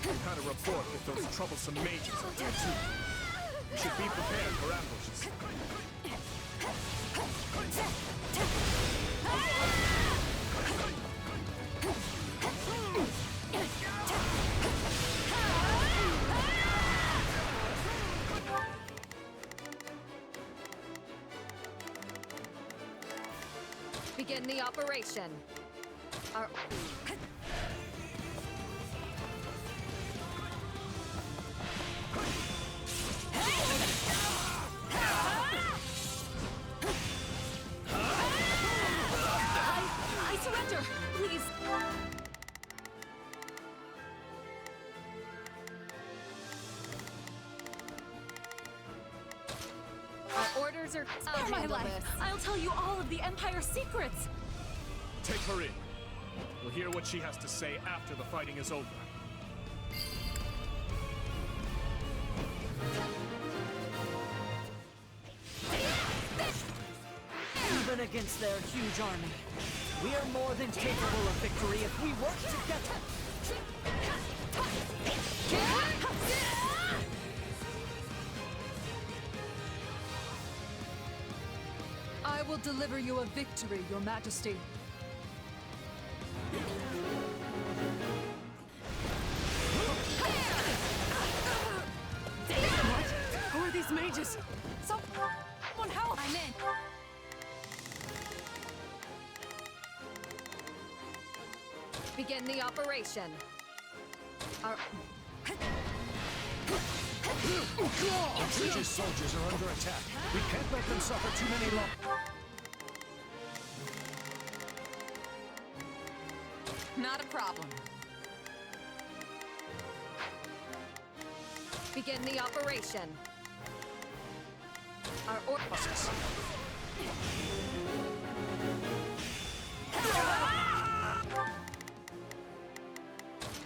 We've had a report that those troublesome mages are there too. We should be prepared for ambushes. Begin the operation. Our... I surrender, please. Our orders are... Spare my life. I'll tell you all of the Empire's secrets. Take her in. We'll hear what she has to say after the fighting is over. Even against their huge army, we are more than capable of victory if we work together. I will deliver you a victory, Your Majesty. What? Who are these mages? Someone help! I'm in. Begin the operation. Our... Bridges' soldiers are under attack. We can't let them suffer too many Not a problem. Begin the operation. Our orders.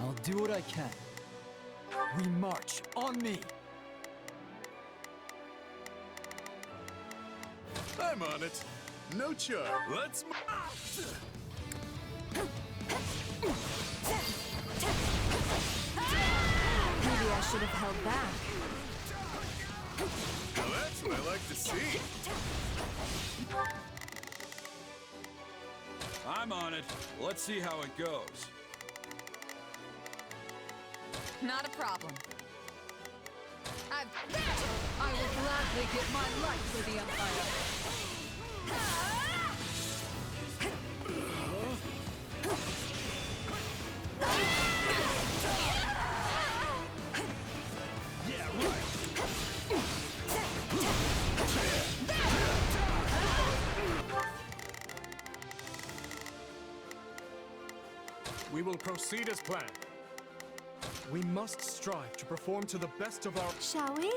I'll do what I can. We march on me. I'm on it. No charge. Let's Maybe I should have held back. Now that's what I like to see. I'm on it. Let's see how it goes. Not a problem. I will gladly give my life for the Empire. Yeah, right. We will proceed as planned. We must strive to perform to the best of our... Shall we?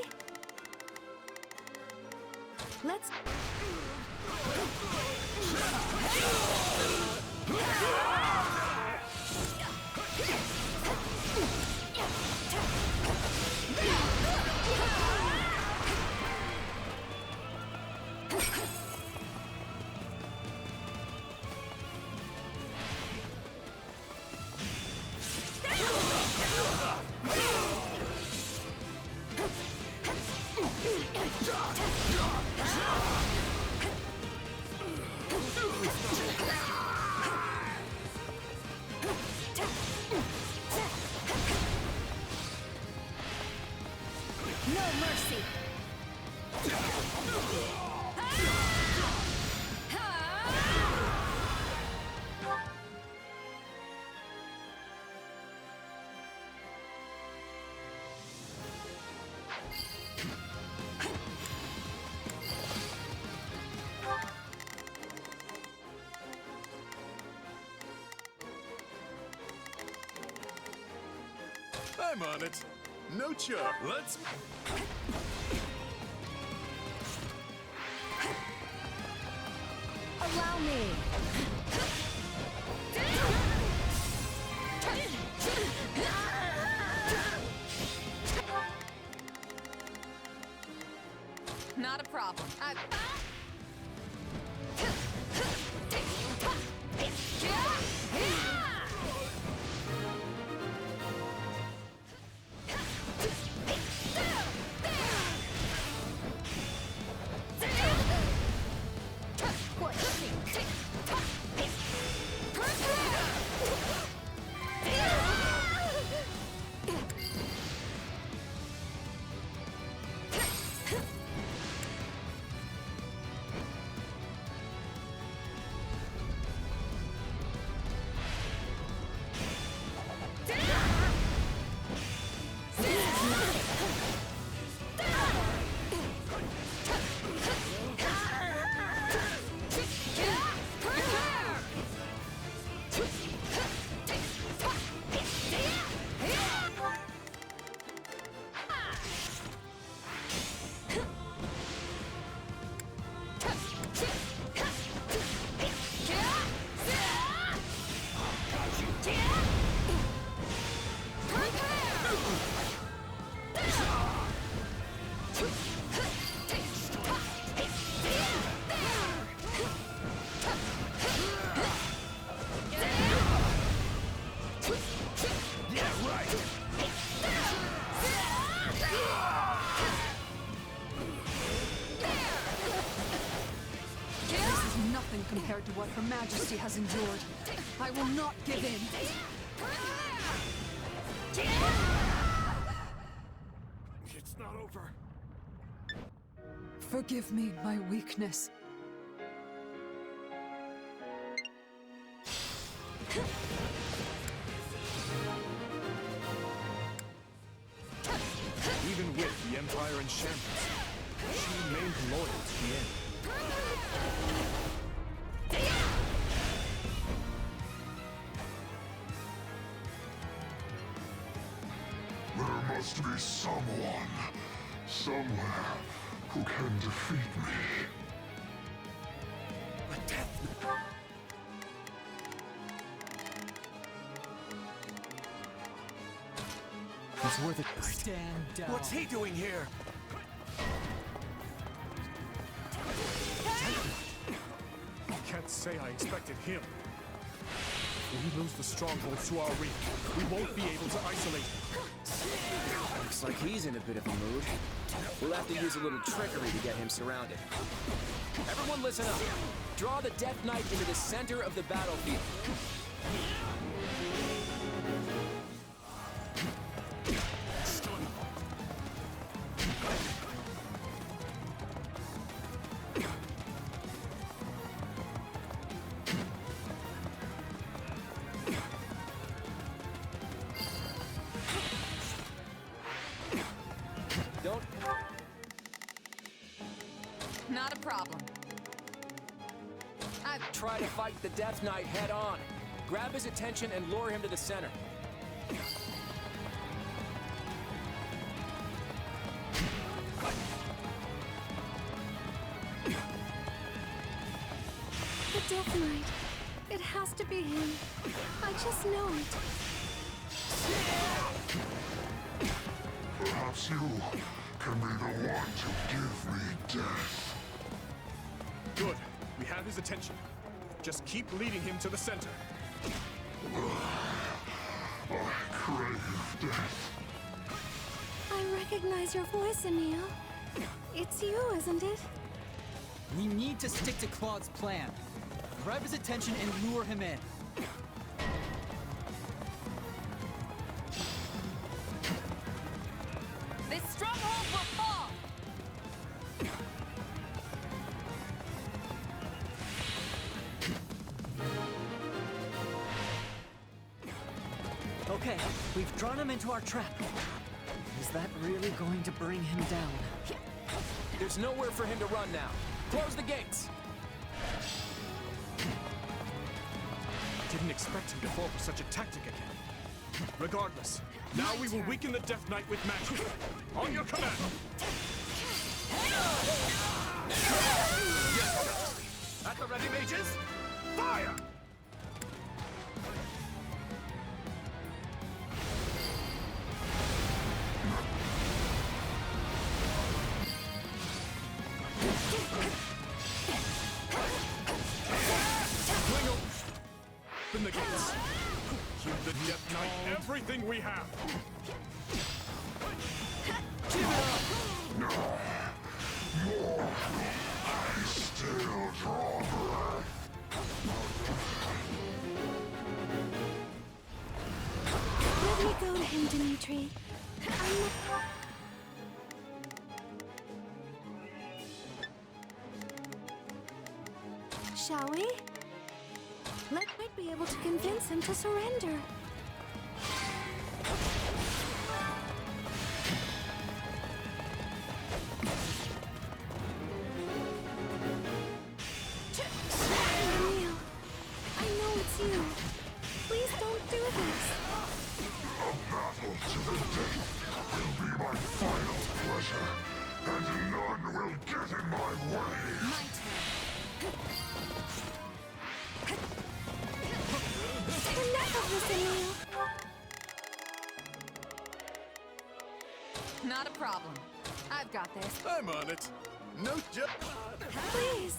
Let's... No mercy. I'm on it. No chop. Let's... Allow me. Not a problem. Compared to what Her Majesty has endured, I will not give in. It's not over. Forgive me my weakness. Even with the Empire in shambles, she remained loyal to the end. There must be someone, somewhere, who can defeat me. But death... It's worth it. Stand down. What's he doing here? I can't say I expected him. If we lose the strongholds to our reach, we won't be able to isolate him. Looks like he's in a bit of a mood. We'll have to use a little trickery to get him surrounded. Everyone listen up. Draw the Death Knight into the center of the battlefield. Not a problem. Try to fight the Death Knight head on. Grab his attention and lure him to the center. The Death Knight. It has to be him. I just know it. Perhaps you can be the one to give me death. Good. We have his attention. Just keep leading him to the center. I crave death. I recognize your voice, Emil. It's you, isn't it? We need to stick to Claude's plan. Grab his attention and lure him in. This stronghold will fall! Okay, we've drawn him into our trap. Is that really going to bring him down? There's nowhere for him to run now. Close the gates! Didn't expect him to fall for such a tactic again. Regardless, now we will weaken the Death Knight with magic. On your command! At the ready, mages! Fire! Open the gates. Give the Death Knight everything we have. More. I still draw breath. Let me go to him, Dimitri. Shall we? Let might be able to convince him to surrender. Emil, I know it's you. Please don't do this. A battle to the death will be my final pleasure, and none will get in my way. My turn. Enough of this, Emil. Not a problem. I've got this. I'm on it. No joke. Please,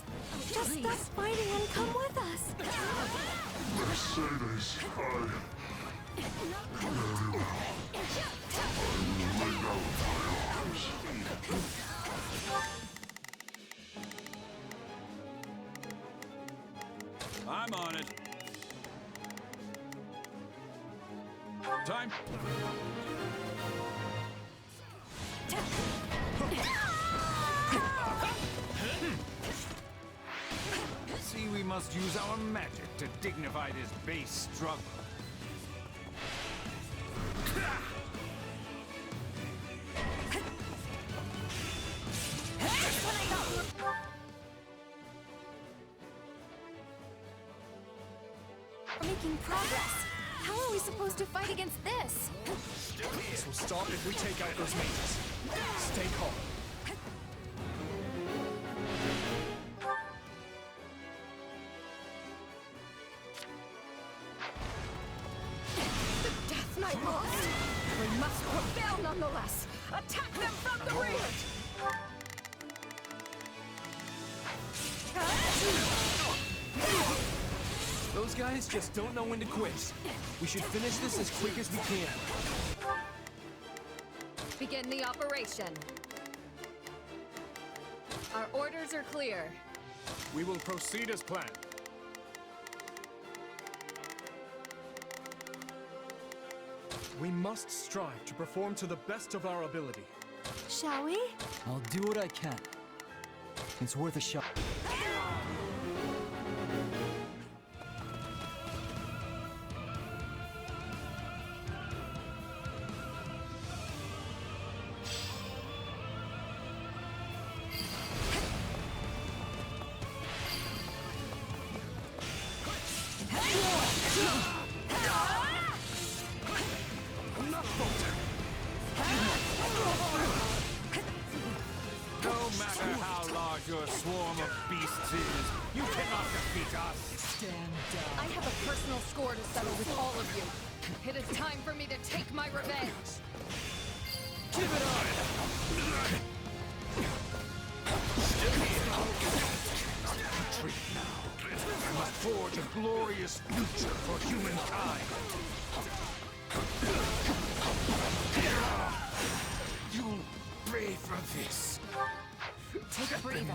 just stop fighting and come with us. Mercedes, very well. I will lay down my arms. I'm on it. Time. See, we must use our magic to dignify this base struggle. We're making progress. How are we supposed to fight against this? This will stop if we take out those mages. Stay calm. The Death Knight lost! We must prevail nonetheless! Attack them from the rear! Those guys just don't know when to quit. We should finish this as quick as we can. Begin the operation. Our orders are clear. We will proceed as planned. We must strive to perform to the best of our ability. Shall we? I'll do what I can. It's worth a shot. No matter how large your swarm of beasts is, you cannot defeat us! Stand down. I have a personal score to settle with all of you. It is time for me to take my revenge. Give it on! Retreat now. I must forge a glorious future for humankind. You'll pay for this. Take a breather.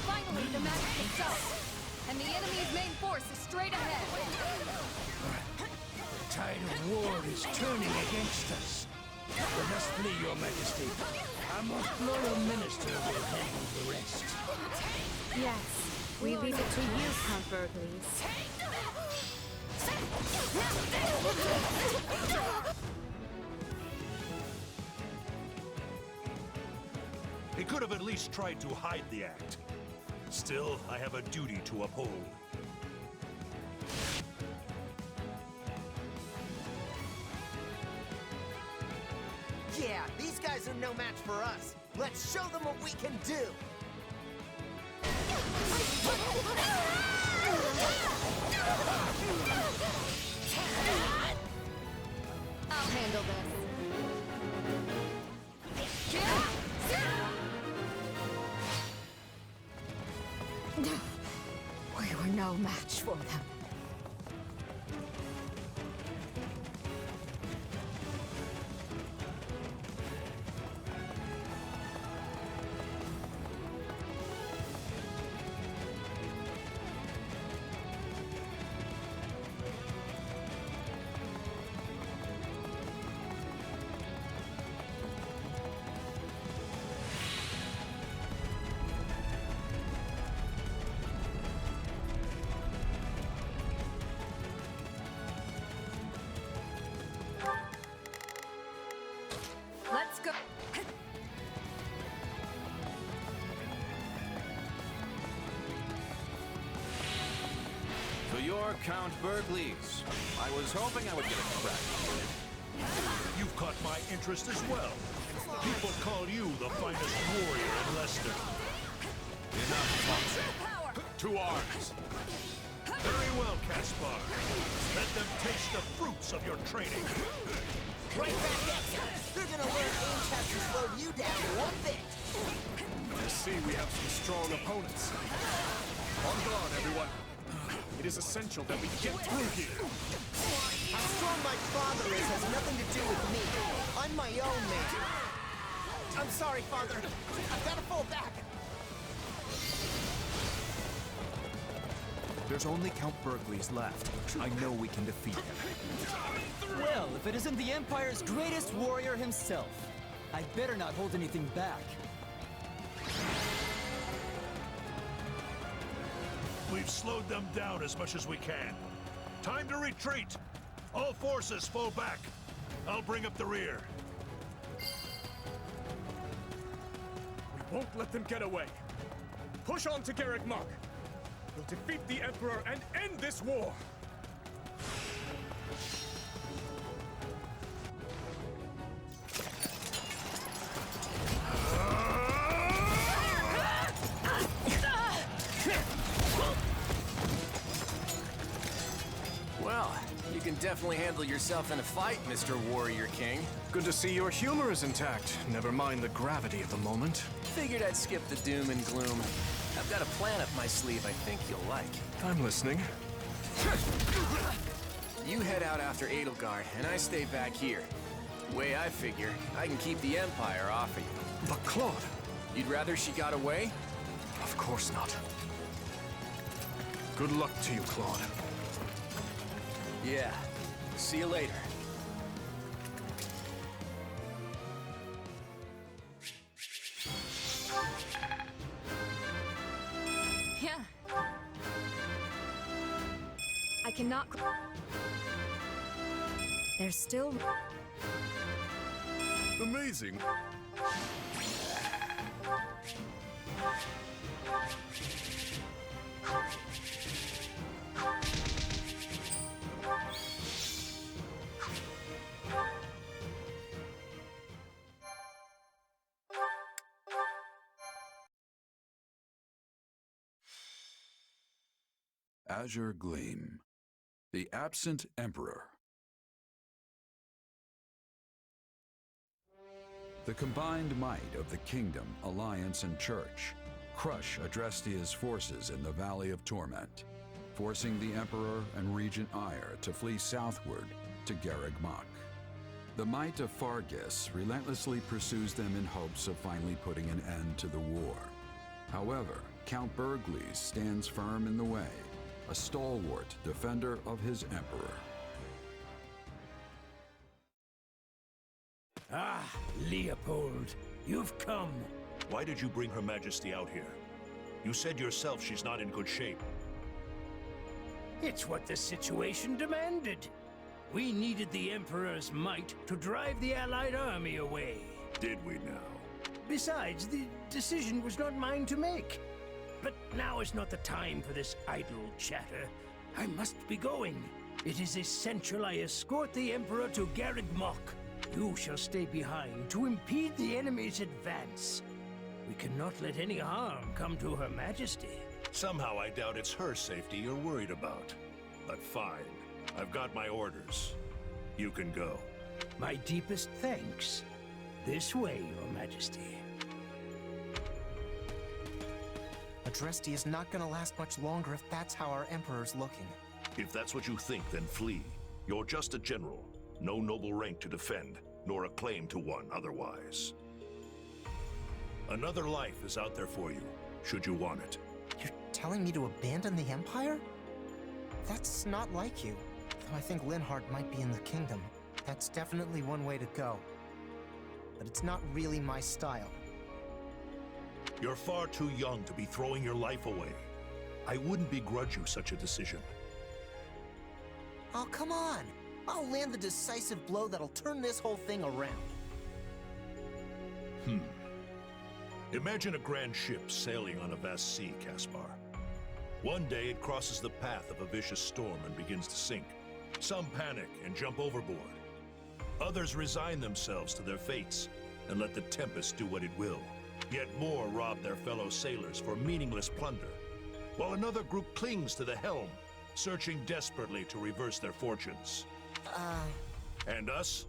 Finally, the magic is up, and the enemy's main force is straight ahead. The tide of war is turning against us. We must flee, Your Majesty. Our most loyal minister will handle the rest. Yes, we leave it to you, Count Burgleys. He could have at least tried to hide the act. Still, I have a duty to uphold. Yeah, these guys are no match for us. Let's show them what we can do. I'll handle this. We were no match for them. Let's go. So you're Count Burgleys. I was hoping I would get a crack at it. You've caught my interest as well. People call you the finest warrior in Leicester. Enough talking. To arms. Very well, Caspar. Let them taste the fruits of your training. Right back at you. They're gonna learn aim chest to slow you down one bit. I see we have some strong opponents. On guard, everyone. It is essential that we get through here. How strong my father is has nothing to do with me. I'm my own man. I'm sorry, Father. I've got to fall back. There's only Count Burgleys left. I know we can defeat him. Well, if it isn't the Empire's greatest warrior himself, I better not hold anything back. We've slowed them down as much as we can. Time to retreat. All forces fall back. I'll bring up the rear. We won't let them get away. Push on to Garrick Mach. We'll defeat the Emperor and end this war. Well, you can definitely handle yourself in a fight, Mr. Warrior King. Good to see your humor is intact. Never mind the gravity of the moment. Figured I'd skip the doom and gloom. I've got a plan up my sleeve I think you'll like. I'm listening. You head out after Edelgard, and I stay back here. Way I figure, I can keep the Empire off of you. But Claude... You'd rather she got away? Of course not. Good luck to you, Claude. Yeah. See you later. Yeah. I cannot. There's still... Amazing. Azure Gleam. The Absent Emperor. The combined might of the Kingdom, Alliance, and Church crush Adrestia's forces in the Valley of Torment, forcing the Emperor and Regent Ire to flee southward to Garreg Mach. The might of Fargus relentlessly pursues them in hopes of finally putting an end to the war. However, Count Bergles stands firm in the way, a stalwart defender of his Emperor. Ah, Leopold, you've come. Why did you bring Her Majesty out here? You said yourself she's not in good shape. It's what the situation demanded. We needed the Emperor's might to drive the Allied army away. Did we now? Besides, the decision was not mine to make. But now is not the time for this idle chatter. I must be going. It is essential I escort the Emperor to Garreg Mach. You shall stay behind to impede the enemy's advance. We cannot let any harm come to Her Majesty. Somehow I doubt it's her safety you're worried about. But fine. I've got my orders. You can go. My deepest thanks. This way, Your Majesty. Adresti is not gonna last much longer if that's how our Emperor's looking. If that's what you think, then flee. You're just a general. No noble rank to defend, nor a claim to one otherwise. Another life is out there for you, should you want it. You're telling me to abandon the Empire? That's not like you. Though I think Linhardt might be in the Kingdom. That's definitely one way to go. But it's not really my style. You're far too young to be throwing your life away. I wouldn't begrudge you such a decision. Oh, come on! I'll land the decisive blow that'll turn this whole thing around. Imagine a grand ship sailing on a vast sea, Caspar. One day it crosses the path of a vicious storm and begins to sink. Some panic and jump overboard. Others resign themselves to their fates and let the tempest do what it will. Yet more rob their fellow sailors for meaningless plunder, while another group clings to the helm, searching desperately to reverse their fortunes. And us?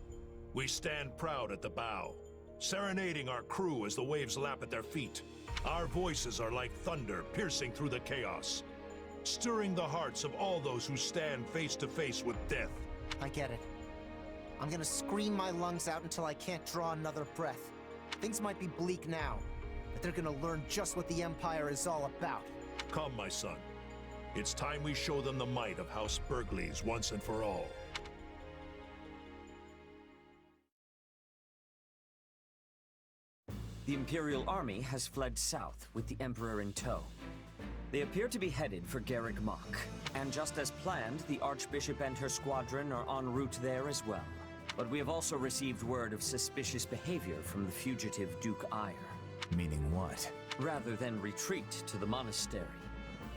We stand proud at the bow, serenading our crew as the waves lap at their feet. Our voices are like thunder piercing through the chaos, stirring the hearts of all those who stand face to face with death. I get it. I'm gonna scream my lungs out until I can't draw another breath. Things might be bleak now, but they're gonna learn just what the Empire is all about. Come, my son. It's time we show them the might of House Bergles once and for all. The Imperial Army has fled south with the Emperor in tow. They appear to be headed for Garreg Mach, and just as planned, the Archbishop and her squadron are en route there as well. But we have also received word of suspicious behavior from the fugitive Duke Ire. Meaning what? Rather than retreat to the monastery,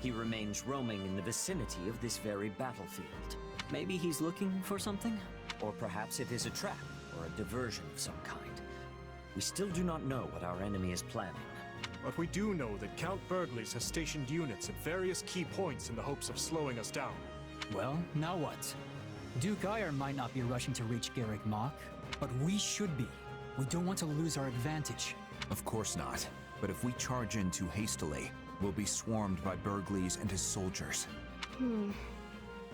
he remains roaming in the vicinity of this very battlefield. Maybe he's looking for something? Or perhaps it is a trap or a diversion of some kind. We still do not know what our enemy is planning. But we do know that Count Bergles has stationed units at various key points in the hopes of slowing us down. Well, now what? Duke Ire might not be rushing to reach Garreg Mach, but we should be. We don't want to lose our advantage. Of course not. But if we charge in too hastily, we'll be swarmed by Bergles and his soldiers.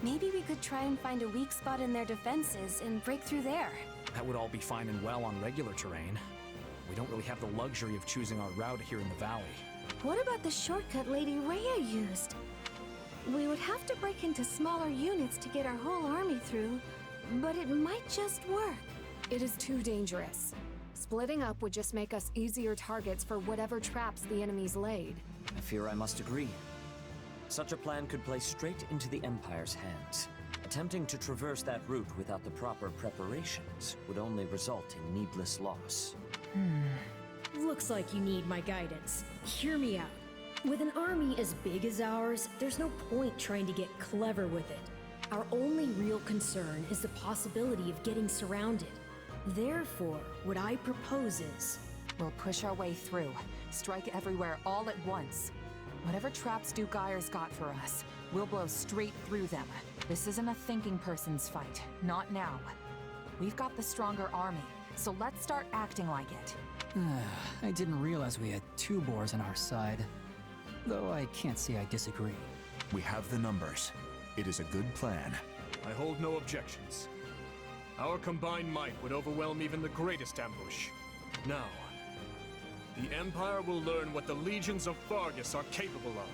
Maybe we could try and find a weak spot in their defenses and break through there. That would all be fine and well on regular terrain. We don't really have the luxury of choosing our route here in the valley. What about the shortcut Lady Rhea used? We would have to break into smaller units to get our whole army through, but it might just work. It is too dangerous. Splitting up would just make us easier targets for whatever traps the enemies laid. I fear I must agree. Such a plan could play straight into the Empire's hands. Attempting to traverse that route without the proper preparations would only result in needless loss. Looks like you need my guidance. Hear me out. With an army as big as ours, there's no point trying to get clever with it. Our only real concern is the possibility of getting surrounded. Therefore, what I propose is... We'll push our way through, strike everywhere all at once. Whatever traps Duke Eyre's got for us, we'll blow straight through them. This isn't a thinking person's fight. Not now. We've got the stronger army, so let's start acting like it. I didn't realize we had 2 boars on our side. Though I can't say I disagree. We have the numbers. It is a good plan. I hold no objections. Our combined might would overwhelm even the greatest ambush. Now, the Empire will learn what the legions of Fargus are capable of.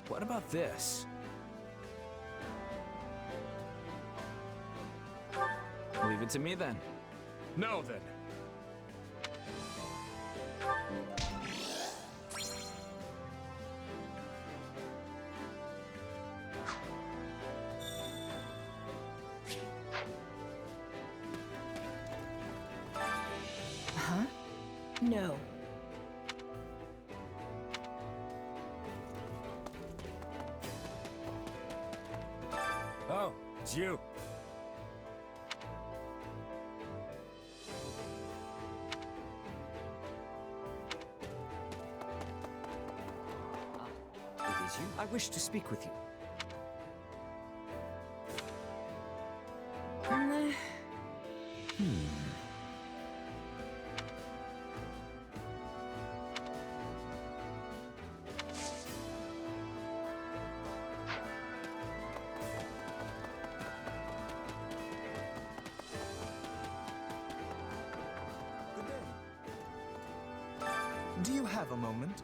What about this? Leave it to me then. Now then. Huh? No. Oh, it's you. It is you. I wish to speak with you. Do you have a moment?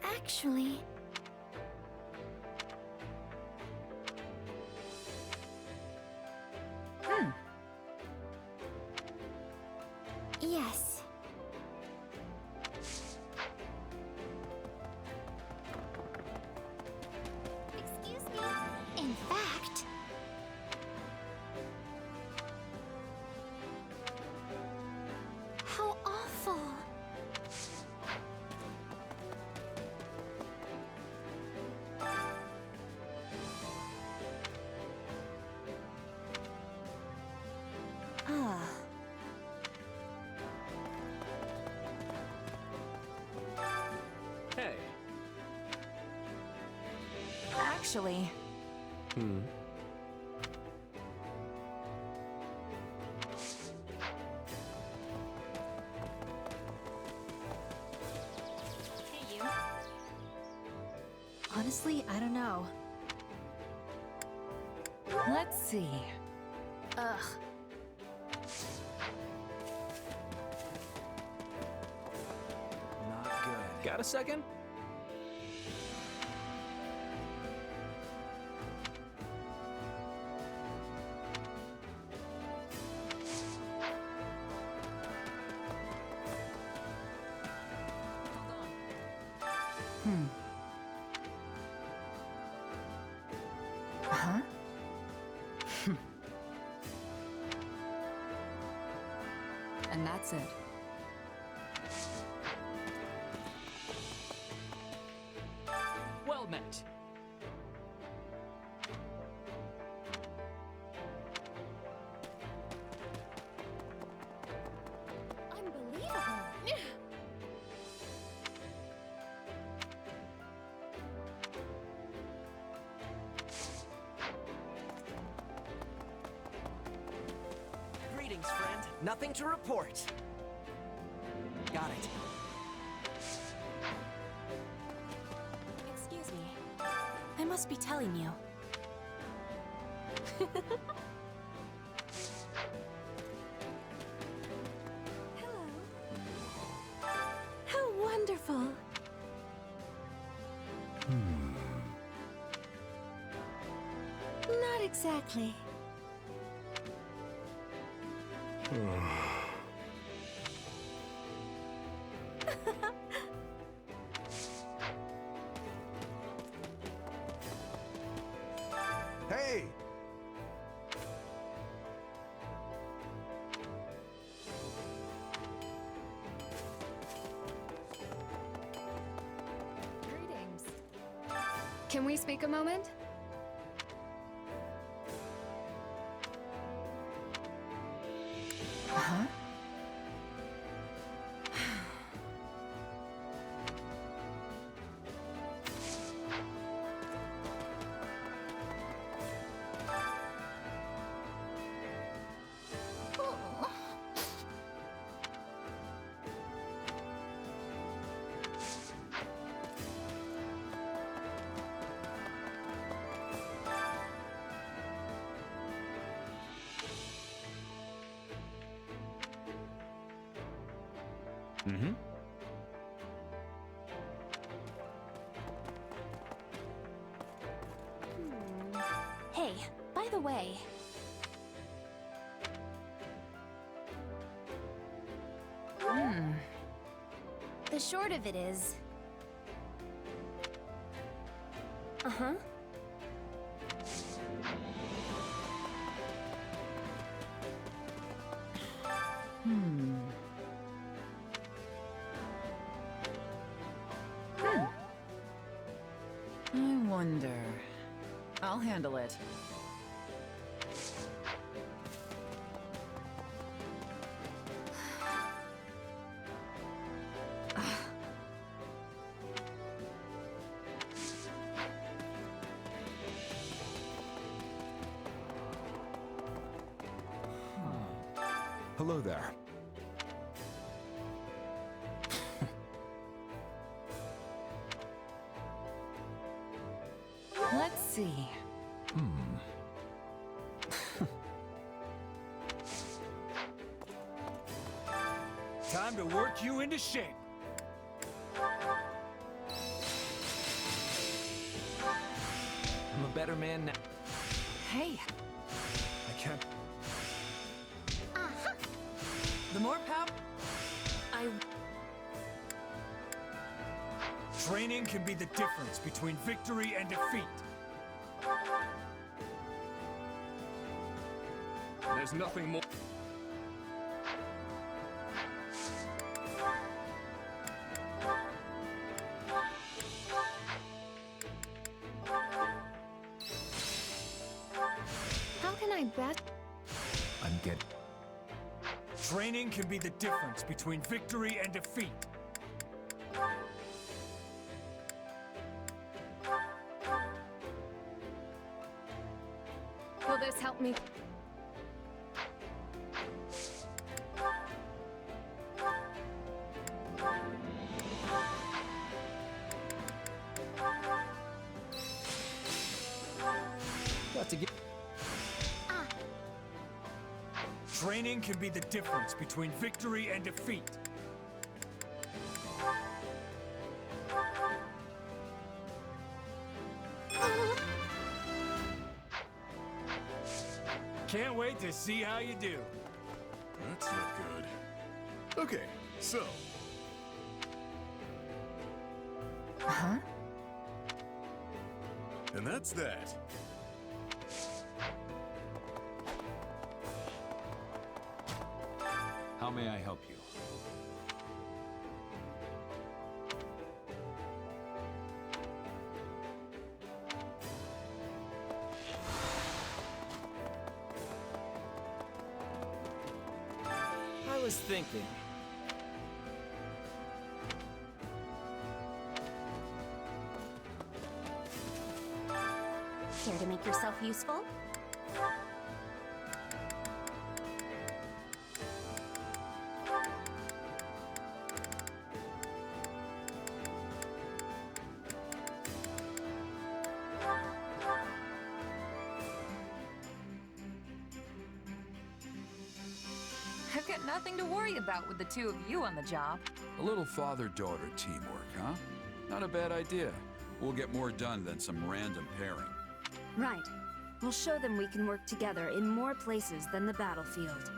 Actually... Yes. Excuse me. In fact... How awful. Ah. Hey. Actually, Hey, you. Honestly, I don't know. let's see. Ugh. Not good. Got a second? Huh? And that's it. Well met. Unbelievable. Greetings, friend. Nothing to report. Got it. Excuse me. I must be telling you. Hello. How wonderful. Not exactly. Hey! Greetings. Can we speak a moment? Huh? Mm-hmm. Hey, by the way, the short of it is... Uh-huh. I wonder. I'll handle it. Hello there. Let's see. Time to work you into shape. I'm a better man now. Hey, I can't. The more power... Training can be the difference between victory and defeat. There's nothing more. How can I bet? I'm getting... Training can be the difference between victory and defeat. Will this help me? Got to get. Training can be the difference between victory and defeat. Can't wait to see how you do. That's not good. Okay, so. huh? And that's that. How may I help you? I was thinking. Care to make yourself useful? I've got nothing to worry about with the two of you on the job. A little father-daughter teamwork, huh? Not a bad idea. We'll get more done than some random pairing. Right. We'll show them we can work together in more places than the battlefield.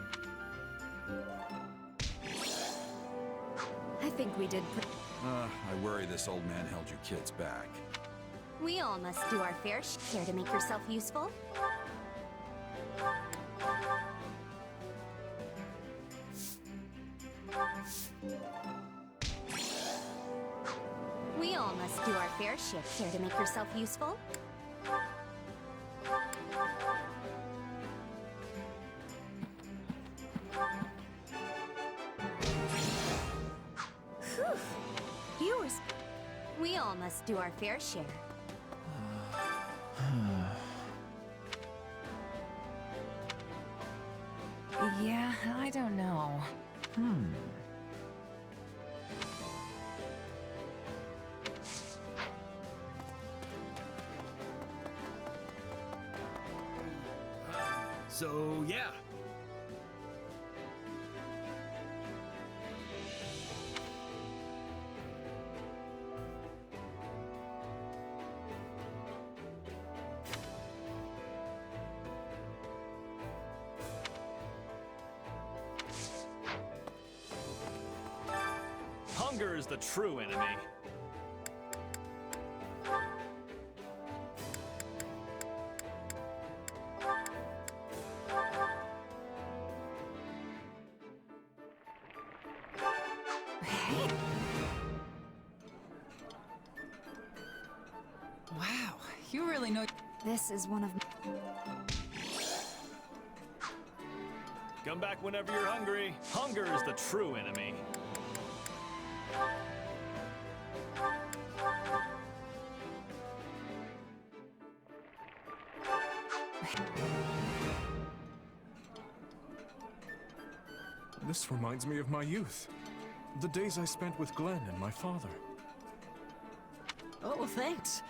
I think we did I worry this old man held you kids back. We all must do our fair share to make yourself useful. We all must do our fair share to make yourself useful. Phew. We all must do our fair share. Yeah, I don't know. So, yeah. Hunger is the true enemy. Wow, you really know. This is one of. Come back whenever you're hungry. Hunger is the true enemy. This reminds me of my youth. The days I spent with Glenn and my father. Oh, thanks.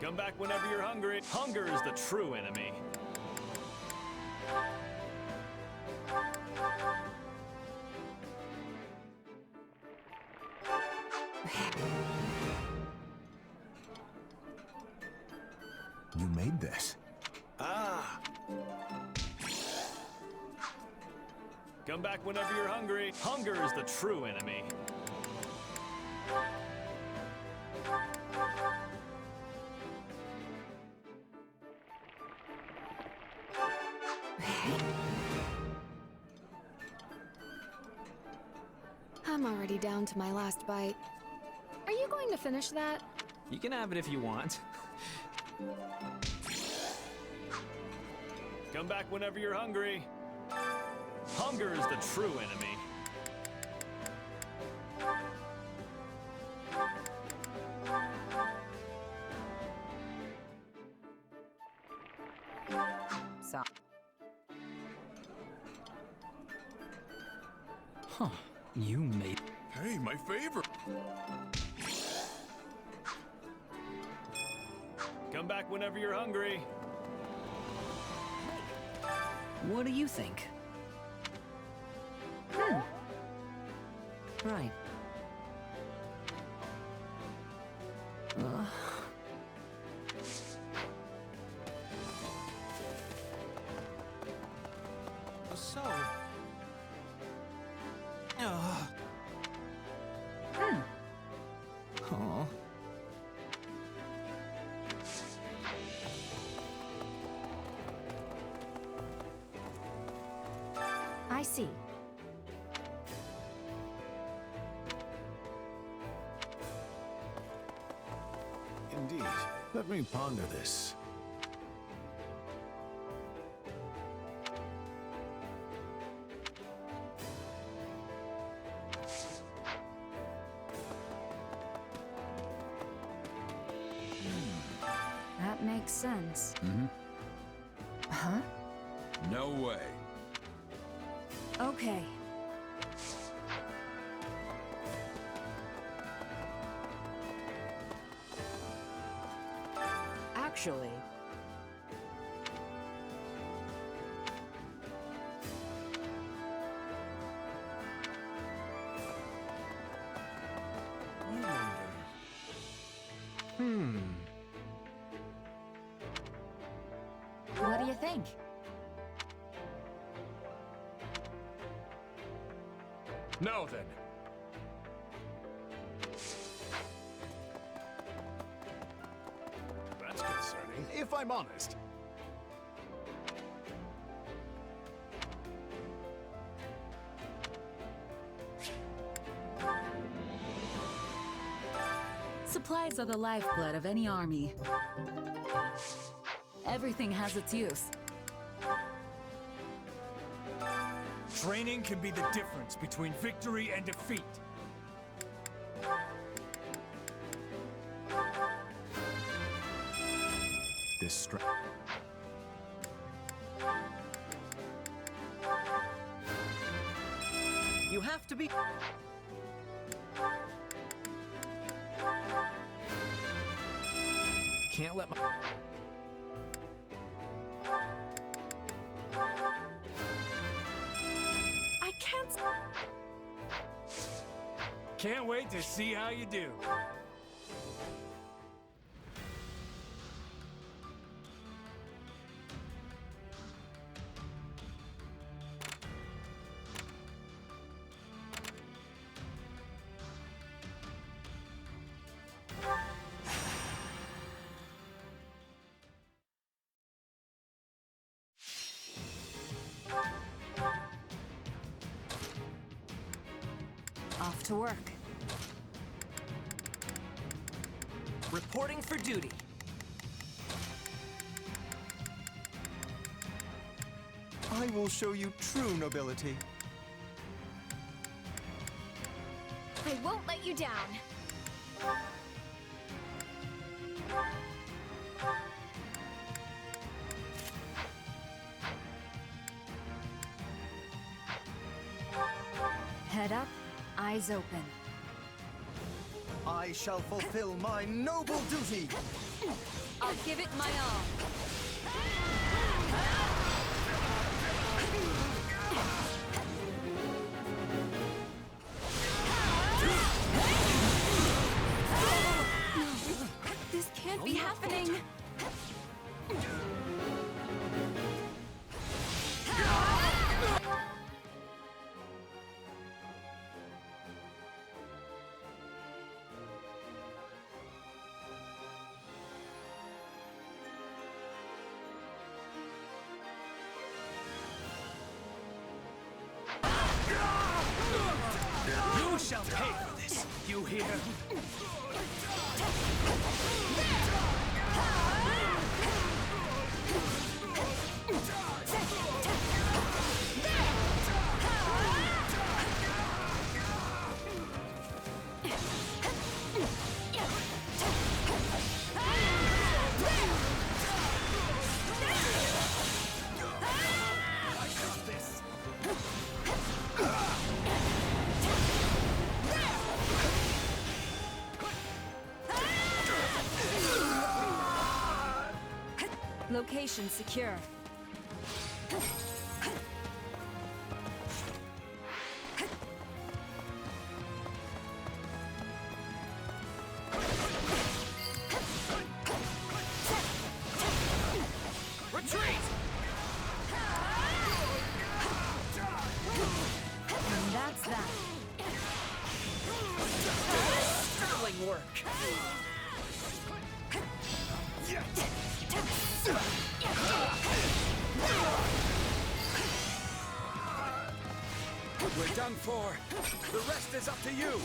Come back whenever you're hungry. Hunger is the true enemy. You made this. Ah! Come back whenever you're hungry. Hunger is the true enemy. I'm already down to my last bite. Are you going to finish that? You can have it if you want. Come back whenever you're hungry. Hunger is the true enemy. So. Huh. You made. Hey, my favorite. Come back whenever you're hungry. What do you think? Right. So... Aw. I see. Indeed. Let me ponder this. That makes sense. Huh? No way. Okay. Actually, What do you think? Now then. That's concerning, if I'm honest. Supplies are the lifeblood of any army. Everything has its use. Training can be the difference between victory and defeat. This You have to be... Can't let my... I can't... Can't wait to see how you do. Off to work. Reporting for duty. I will show you true nobility. I won't let you down. Head up, eyes open. I shall fulfill my noble duty. I'll give it my all. This can't be happening. You shall pay for this, you hear? Location secure. Retreat! And that's that. Sterling work! We're done for. The rest is up to you.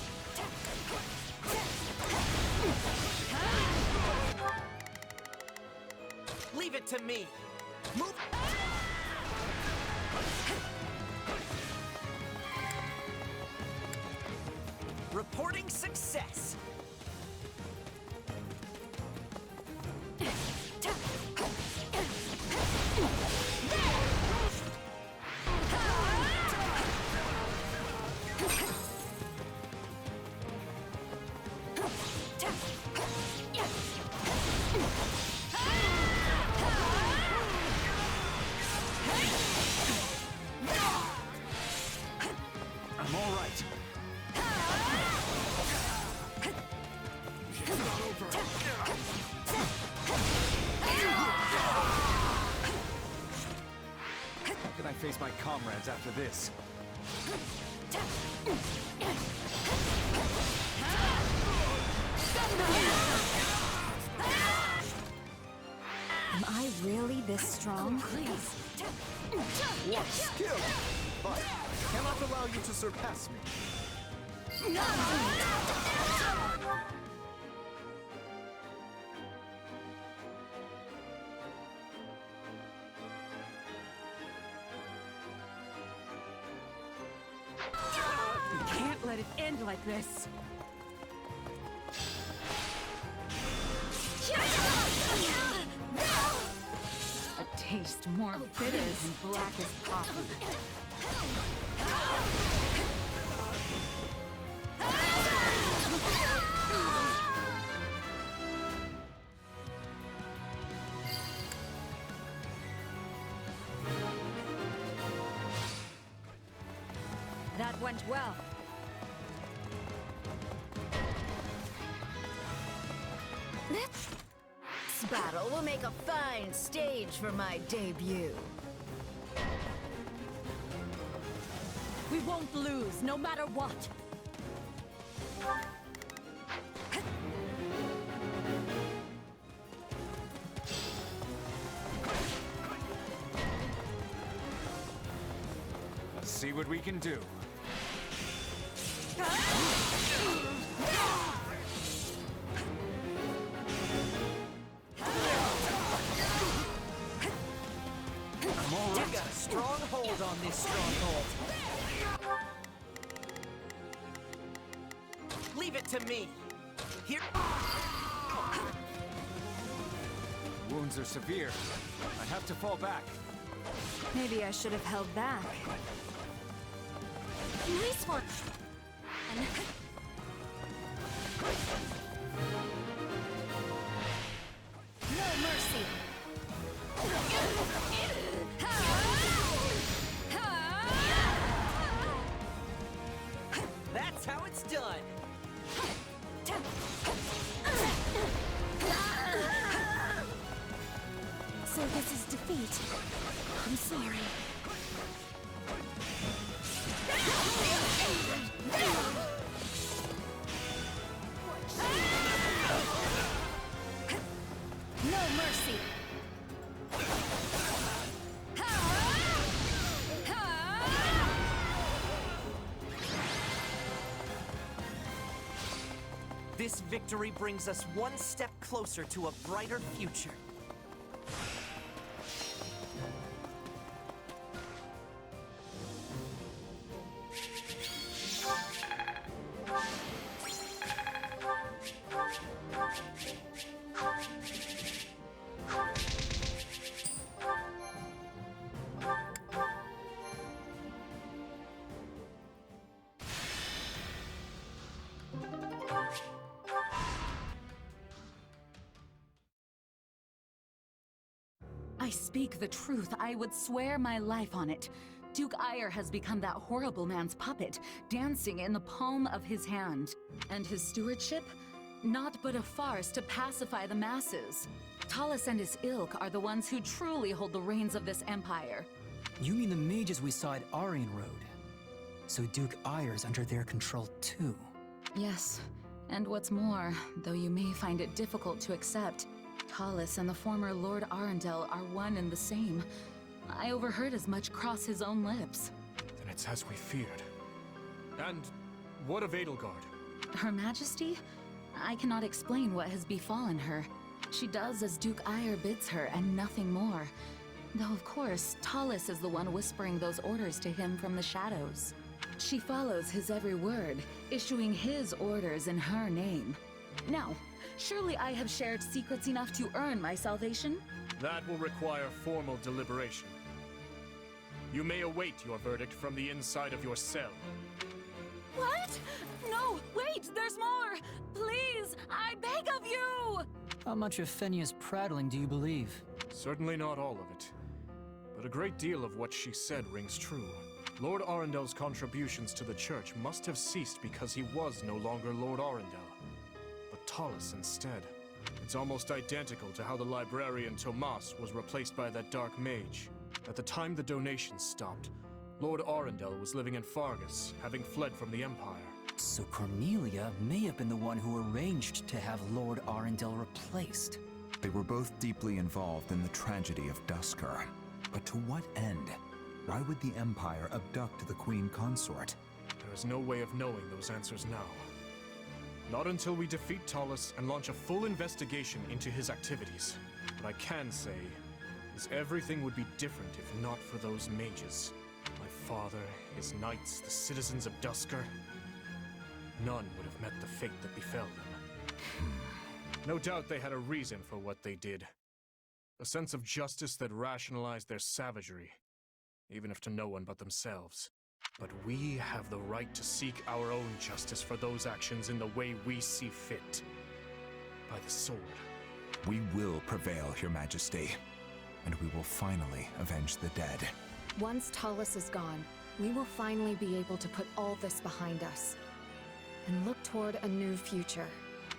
Leave it to me. Move. Reporting success. I'm all right. It's not over. face my comrades after this. Am I really this strong? Please. What skill! But I cannot allow you to surpass me. You can't let it end like this. A taste more bitter than black as coffee. That went well. This battle will make a fine stage for my debut. We won't lose, no matter what. Let's see what we can do. Take a strong hold on this stronghold. Leave it to me. Here. Wounds are severe. I have to fall back. Maybe I should have held back. Nice one. No mercy. That's how it's done. So this is defeat. I'm sorry. No mercy. This victory brings us one step closer to a brighter future. I speak the truth. I would swear my life on it. Duke Ire has become that horrible man's puppet, dancing in the palm of his hand. And his stewardship? Not but a farce to pacify the masses. Talus and his ilk are the ones who truly hold the reins of this empire. You mean the mages we saw at Aryan Road? So Duke Ire's under their control too? Yes, and what's more, though you may find it difficult to accept, Talus and the former Lord Arundel are one and the same. I overheard as much cross his own lips. Then it's as we feared. And what of Edelgard? Her Majesty? I cannot explain what has befallen her. She does as Duke Ire bids her and nothing more. Though of course, Talus is the one whispering those orders to him from the shadows. She follows his every word, issuing his orders in her name. Now, surely I have shared secrets enough to earn my salvation? That will require formal deliberation. You may await your verdict from the inside of your cell. What? No, wait, there's more! Please, I beg of you! How much of Fenia's prattling do you believe? Certainly not all of it. But a great deal of what she said rings true. Lord Arendel's contributions to the church must have ceased because he was no longer Lord Arundel, but Talus instead. It's almost identical to how the librarian Tomas was replaced by that dark mage. At the time the donations stopped, Lord Arundel was living in Fargus, having fled from the Empire. So Cornelia may have been the one who arranged to have Lord Arundel replaced. They were both deeply involved in the tragedy of Duscur. But to what end? Why would the Empire abduct the Queen Consort? There is no way of knowing those answers now. Not until we defeat Talus and launch a full investigation into his activities. What I can say is everything would be different if not for those mages. My father, his knights, the citizens of Duscur. None would have met the fate that befell them. No doubt they had a reason for what they did. A sense of justice that rationalized their savagery, even if to no one but themselves. But we have the right to seek our own justice for those actions in the way we see fit. By the sword. We will prevail, Your Majesty. And we will finally avenge the dead. Once Talus is gone, we will finally be able to put all this behind us. And look toward a new future.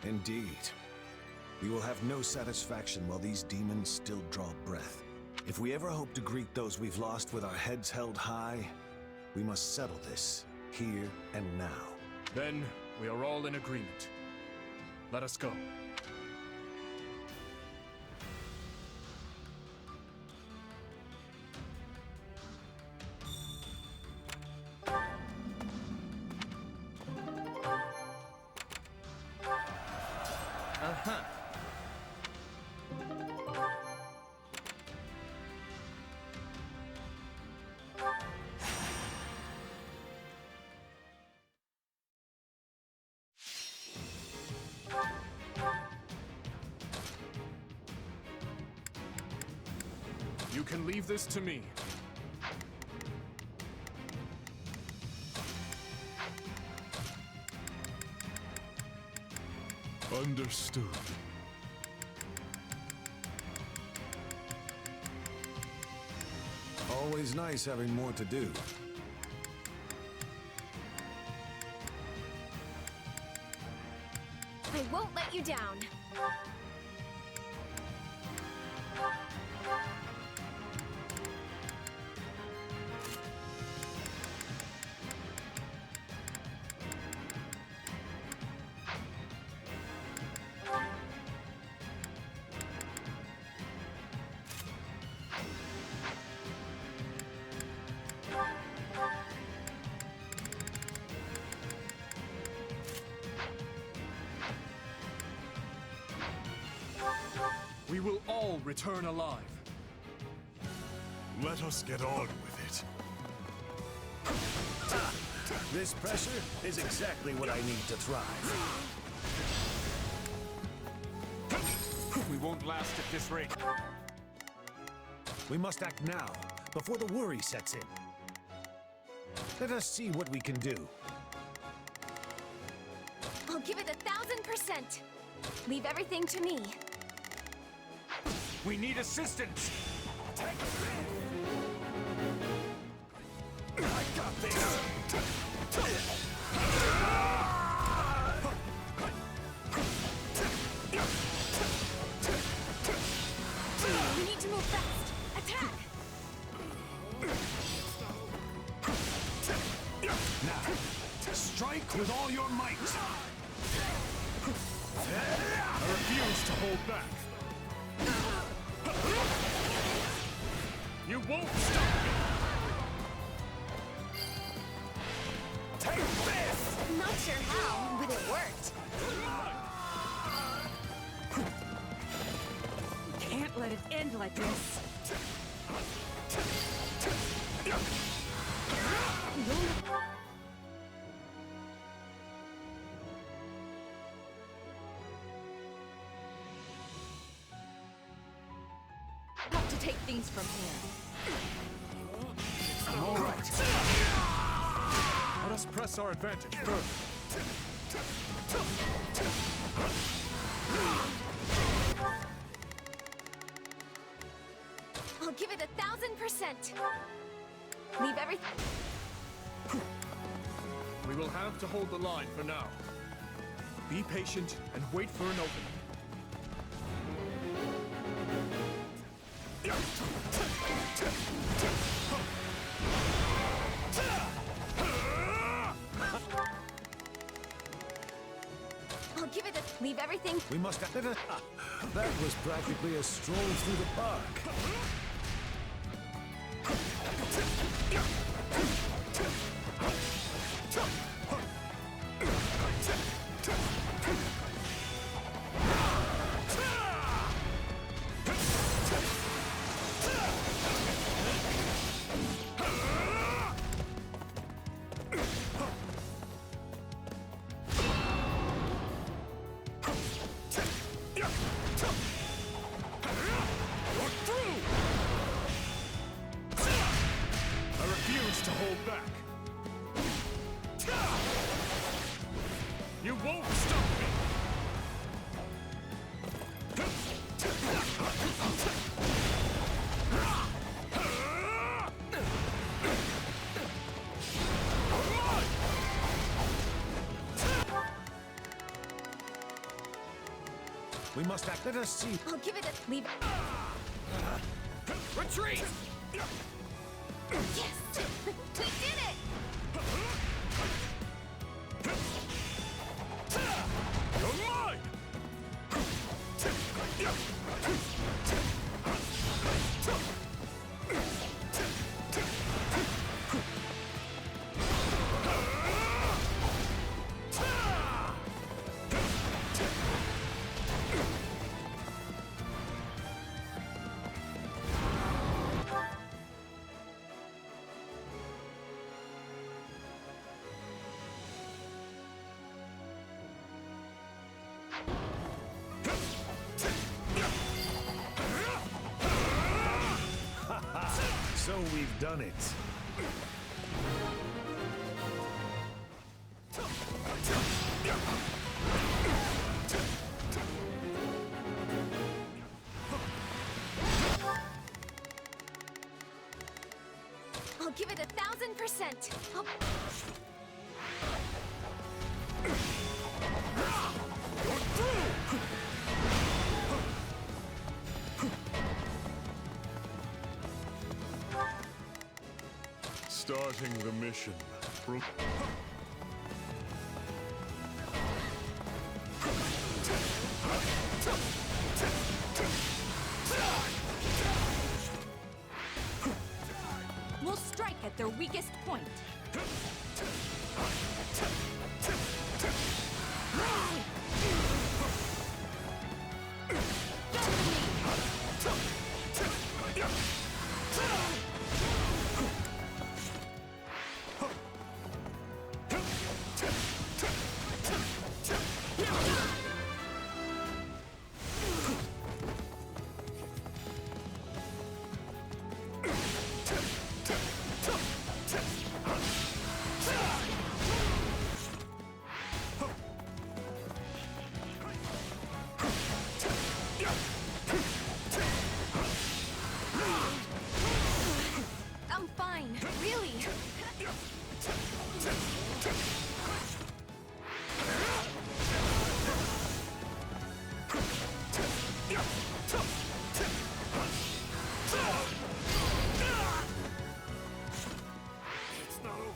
Indeed. We will have no satisfaction while these demons still draw breath. If we ever hope to greet those we've lost with our heads held high, we must settle this, here and now. Then, we are all in agreement. Let us go. You can leave this to me. Understood. Always nice having more to do. I won't let you down. We will all return alive. Let us get on with it. This pressure is exactly what I need to thrive. We won't last at this rate. We must act now, before the worry sets in. Let us see what we can do. I'll give it 1,000%. Leave everything to me. We need assistance! I got this! We need to move fast. Attack! Now, strike with all your might! I refuse to hold back. You won't stop me! Take this! Not sure how, but it worked. We can't let it end like this. Have to take things from here. All right. Let us press our advantage further. I'll give it 1,000%. Leave everything. We will have to hold the line for now. Be patient and wait for an opening. I'll give it a... Leave everything... We must... That was practically a stroll through the park. You won't stop me! We must act. Let us see. I'll give it a... Leave... Retreat! Yes! We did it! You're mine! So we've done it. I'll give it 1,000%. Starting the mission. We'll strike at their weakest point. I'm fine, really.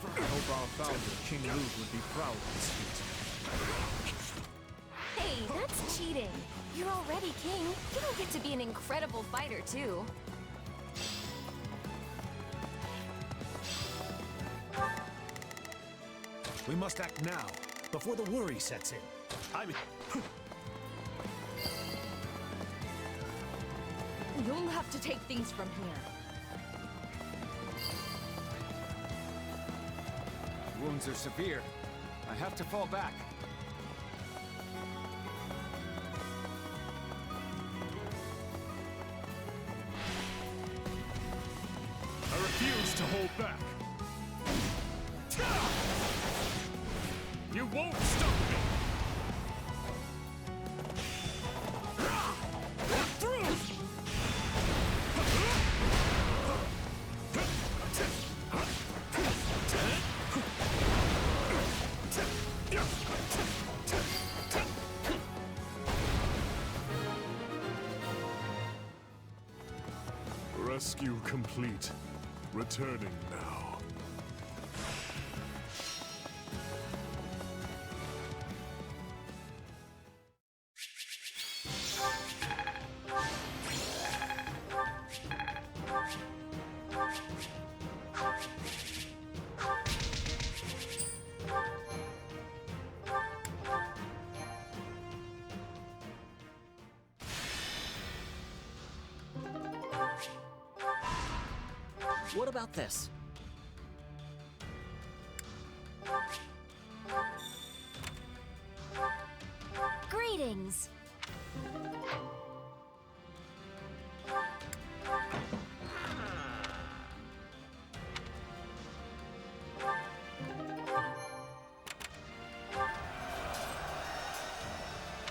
I hope our founder, King Luke, would be proud of this feat. Hey, that's cheating. You're already king. You don't get to be an incredible fighter, too. We must act now, before the worry sets in. You'll have to take things from here. Wounds are severe. I have to fall back. I refuse to hold back. You won't stop me! Rescue complete. Returning now. What about this? Greetings.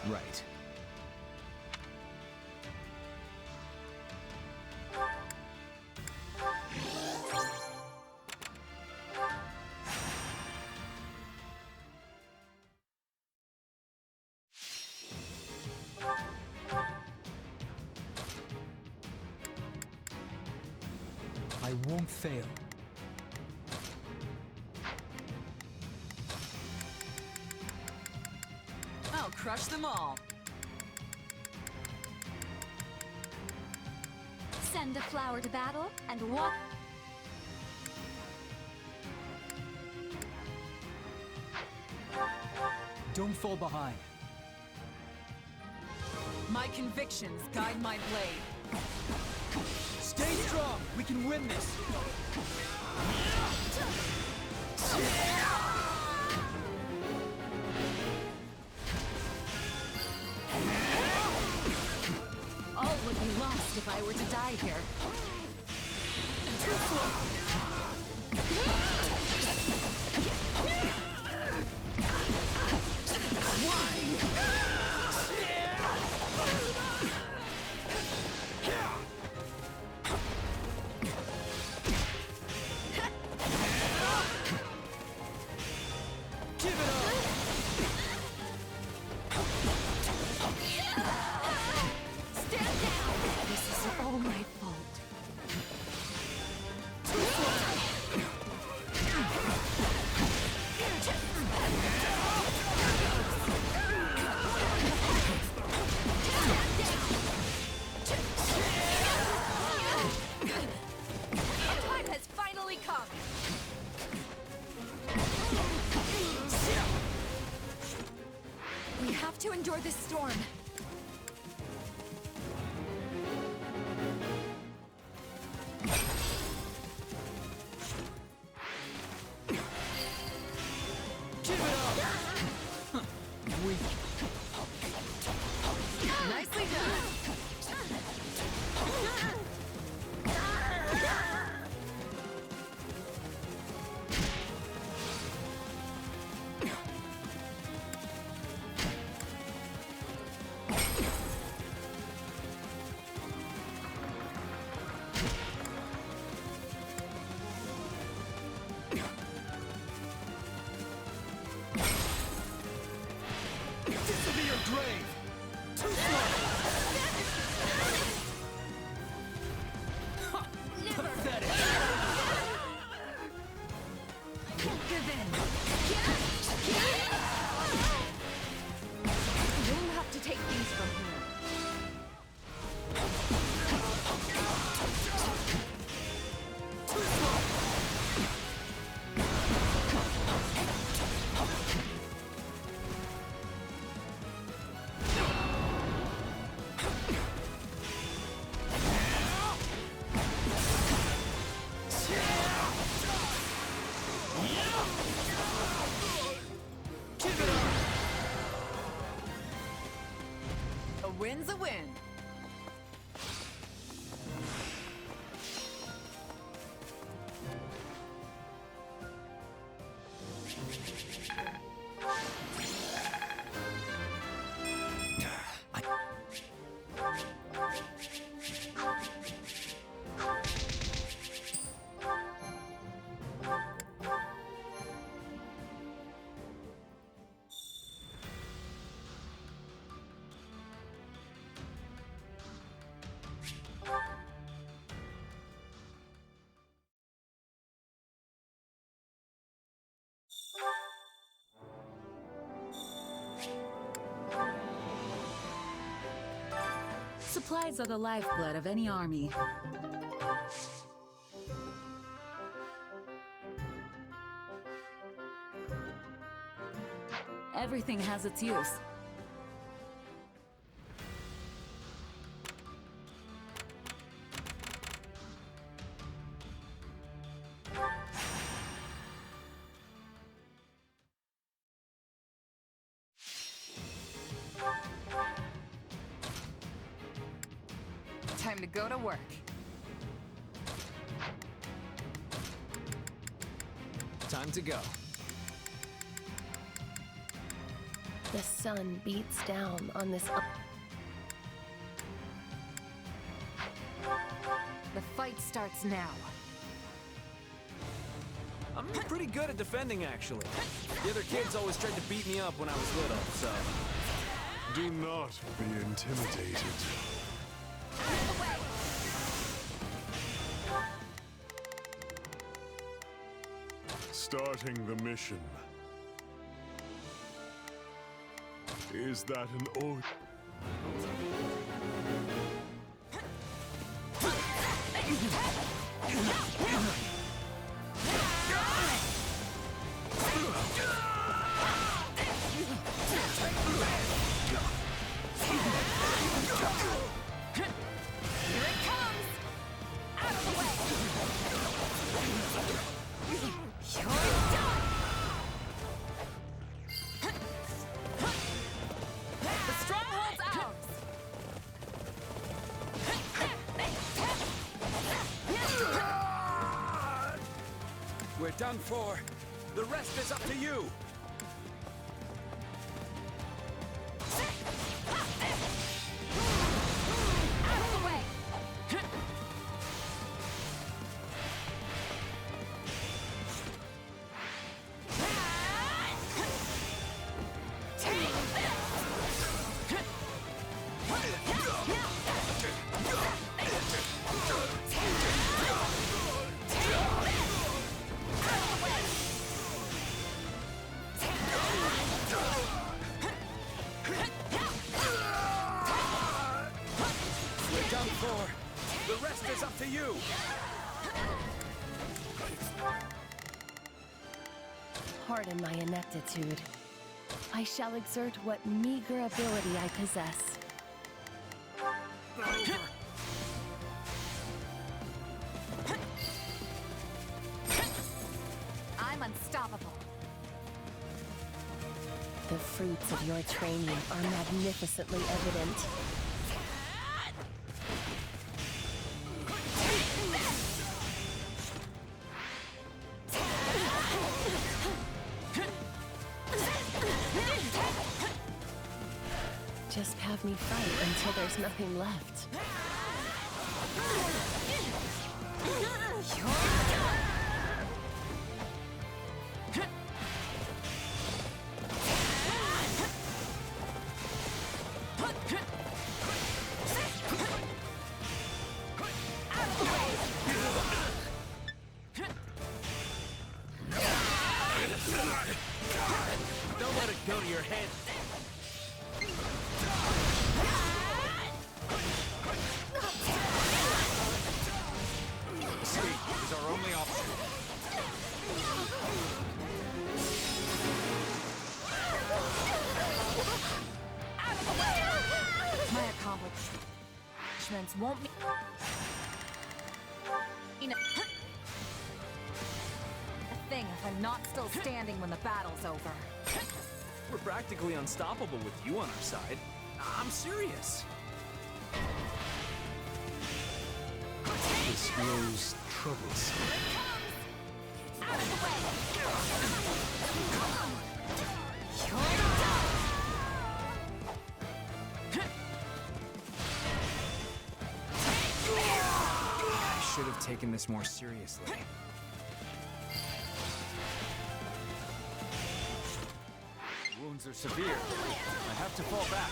Right. I won't fail. I'll crush them all. Send a flower to battle and walk. Don't fall behind. My convictions guide my blade. Stay strong! We can win this! All would be lost if I were to die here. We have to endure this storm. Weak. Nicely done. This'll be your grave! Too slow! Pathetic! Give in. You'll have to take these from here. A win's a win. Supplies are the lifeblood of any army. Everything has its use. Time to go to work. Time to go. The sun beats down on this. The fight starts now. I'm pretty good at defending, actually. The other kids always tried to beat me up when I was little, so... Do not be intimidated. Starting the mission. Is that an order? We're done for. The rest is up to you. The rest is up to you! Pardon my ineptitude. I shall exert what meager ability I possess. I'm unstoppable. The fruits of your training are magnificently evident. Just have me fight until there's nothing left. Don't let it go to your head. Escape is our only option. My accomplishments won't be... a thing if I'm not still standing when the battle's over. We're practically unstoppable with you on our side. I'm serious. This grows troublesome. Out of the way! I should have taken this more seriously. Wounds are severe. I have to fall back.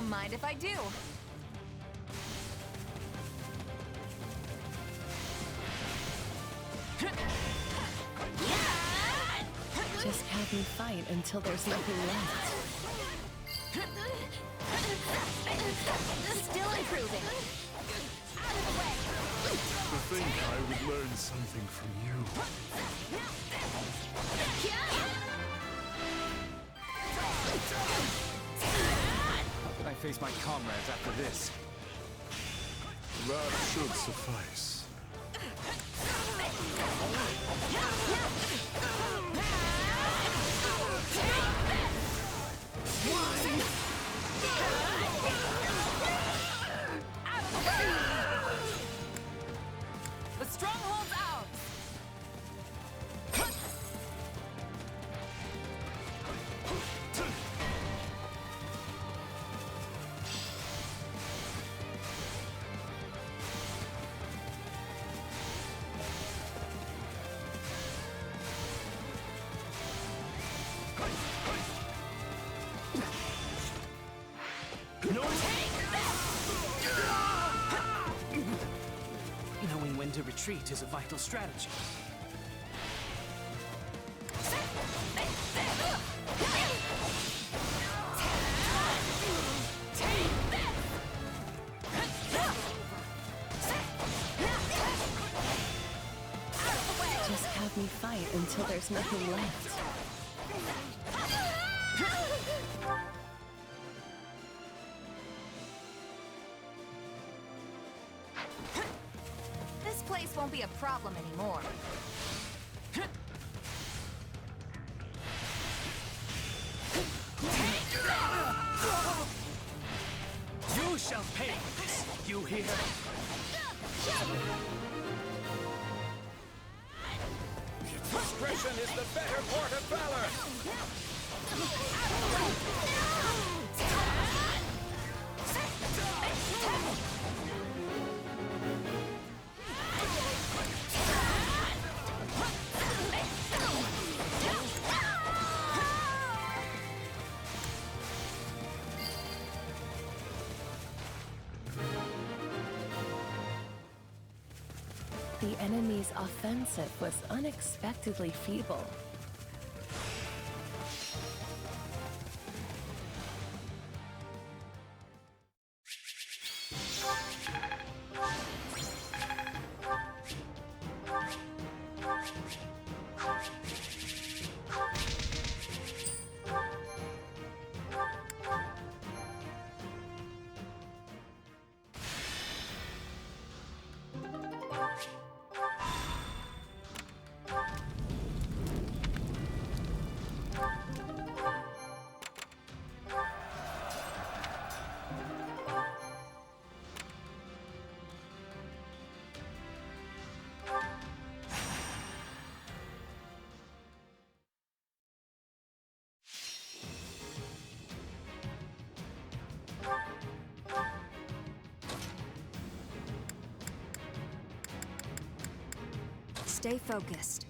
Don't mind if I do. Just have me fight until there's nothing left. Still improving. Out of the way. To think I would learn something from you. How can I face my comrades after this? That should suffice. The stronghold's out. Knowing when to retreat is a vital strategy. Just have me fight until there's nothing left. This place won't be a problem anymore. You shall pay for this, you hear? Discretion is the better part of valor! The enemy's offensive was unexpectedly feeble. Stay focused.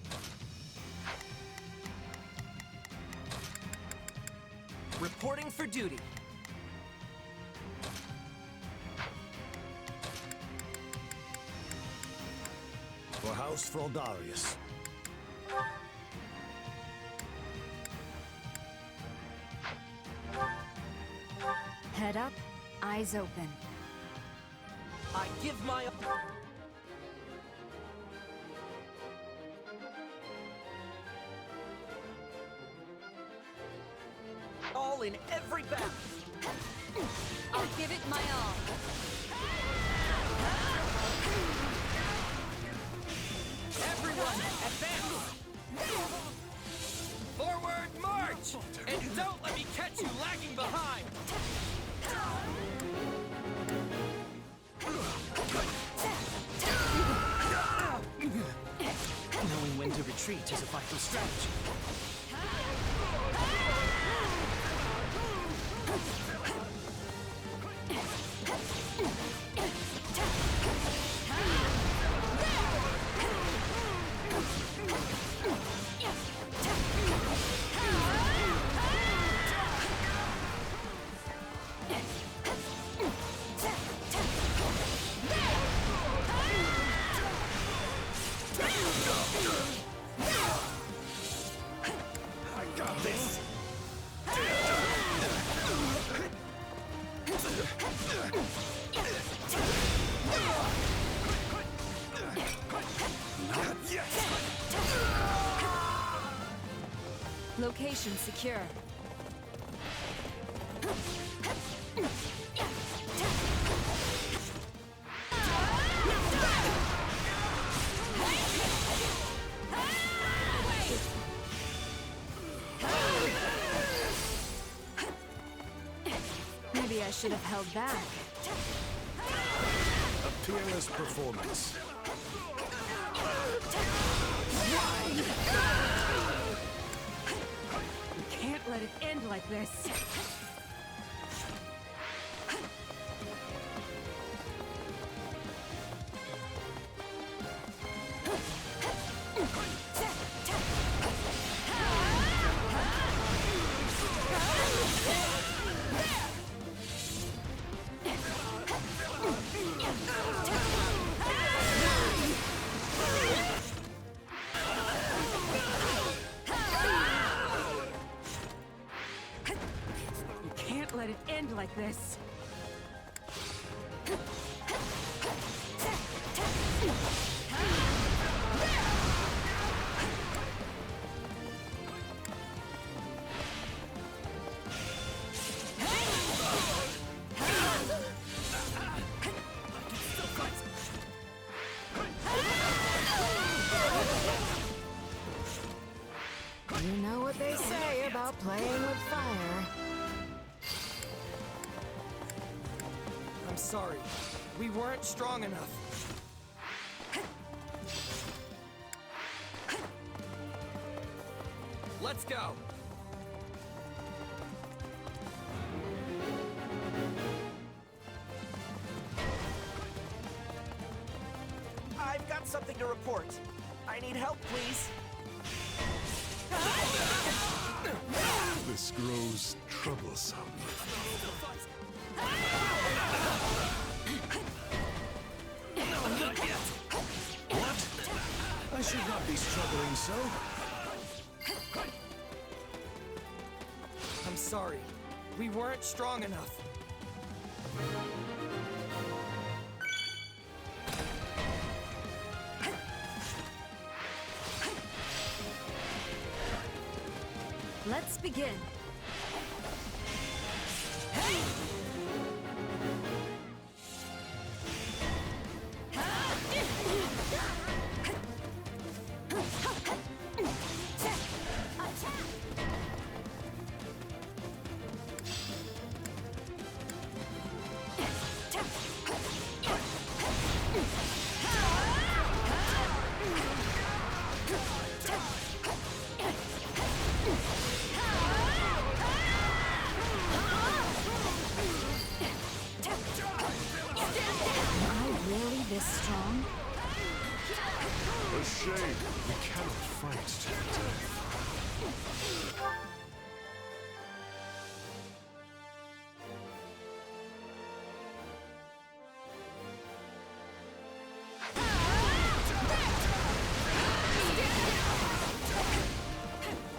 Reporting for duty. For House Fraldarius. Head up, eyes open. I give my... all in every battle. I'll give it my all. Everyone, advance! Forward march! And don't let me catch you lagging behind! Knowing when to retreat is a vital strategy. Location secure. Maybe I should have held back. A peerless performance. You can't let it end like this. Let it end like this. You know what they say about playing with fire. I'm sorry. We weren't strong enough. Let's go! I've got something to report. I need help, please. This grows troublesome. What? I should not be struggling so. I'm sorry. We weren't strong enough. Let's begin. This strong? A shame. We cannot fight to the death.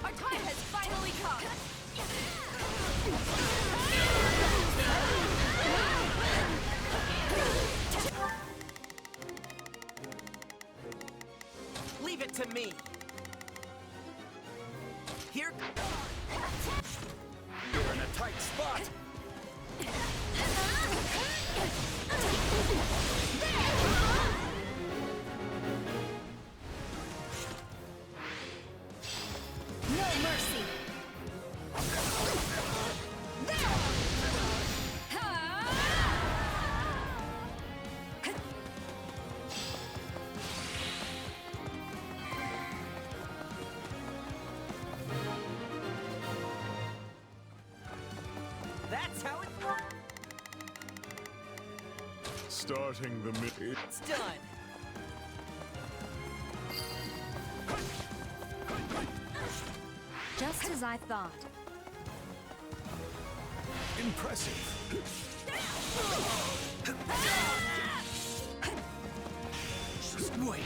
Our time has finally come! Leave it to me. Here. You're in a tight spot. No mercy! That's how it. Starting the mid. It's done. Just as I thought. Impressive. Just wait.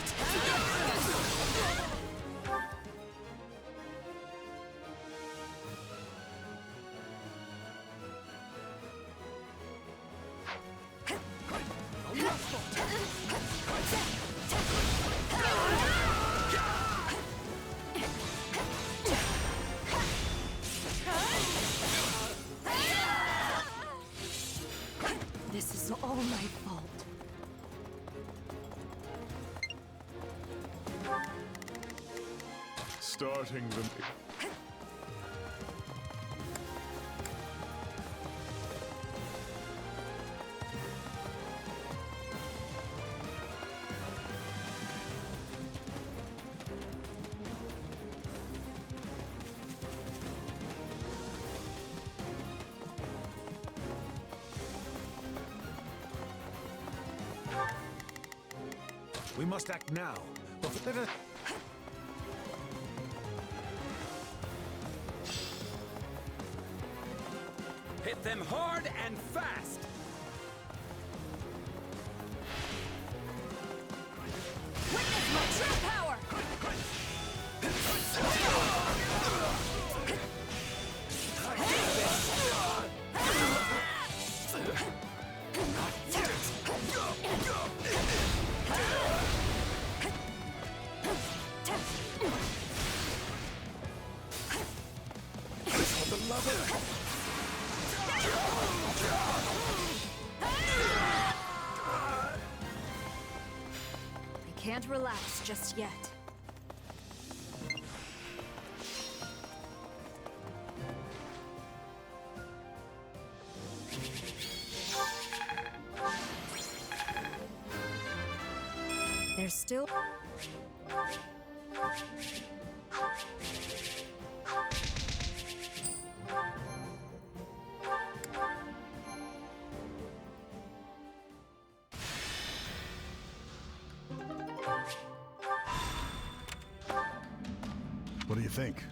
was all my fault. Starting the... We must act now. Before... Hit them hard and fast! Witness my true power! For the love of... I can't relax just yet. There's still... What do you think?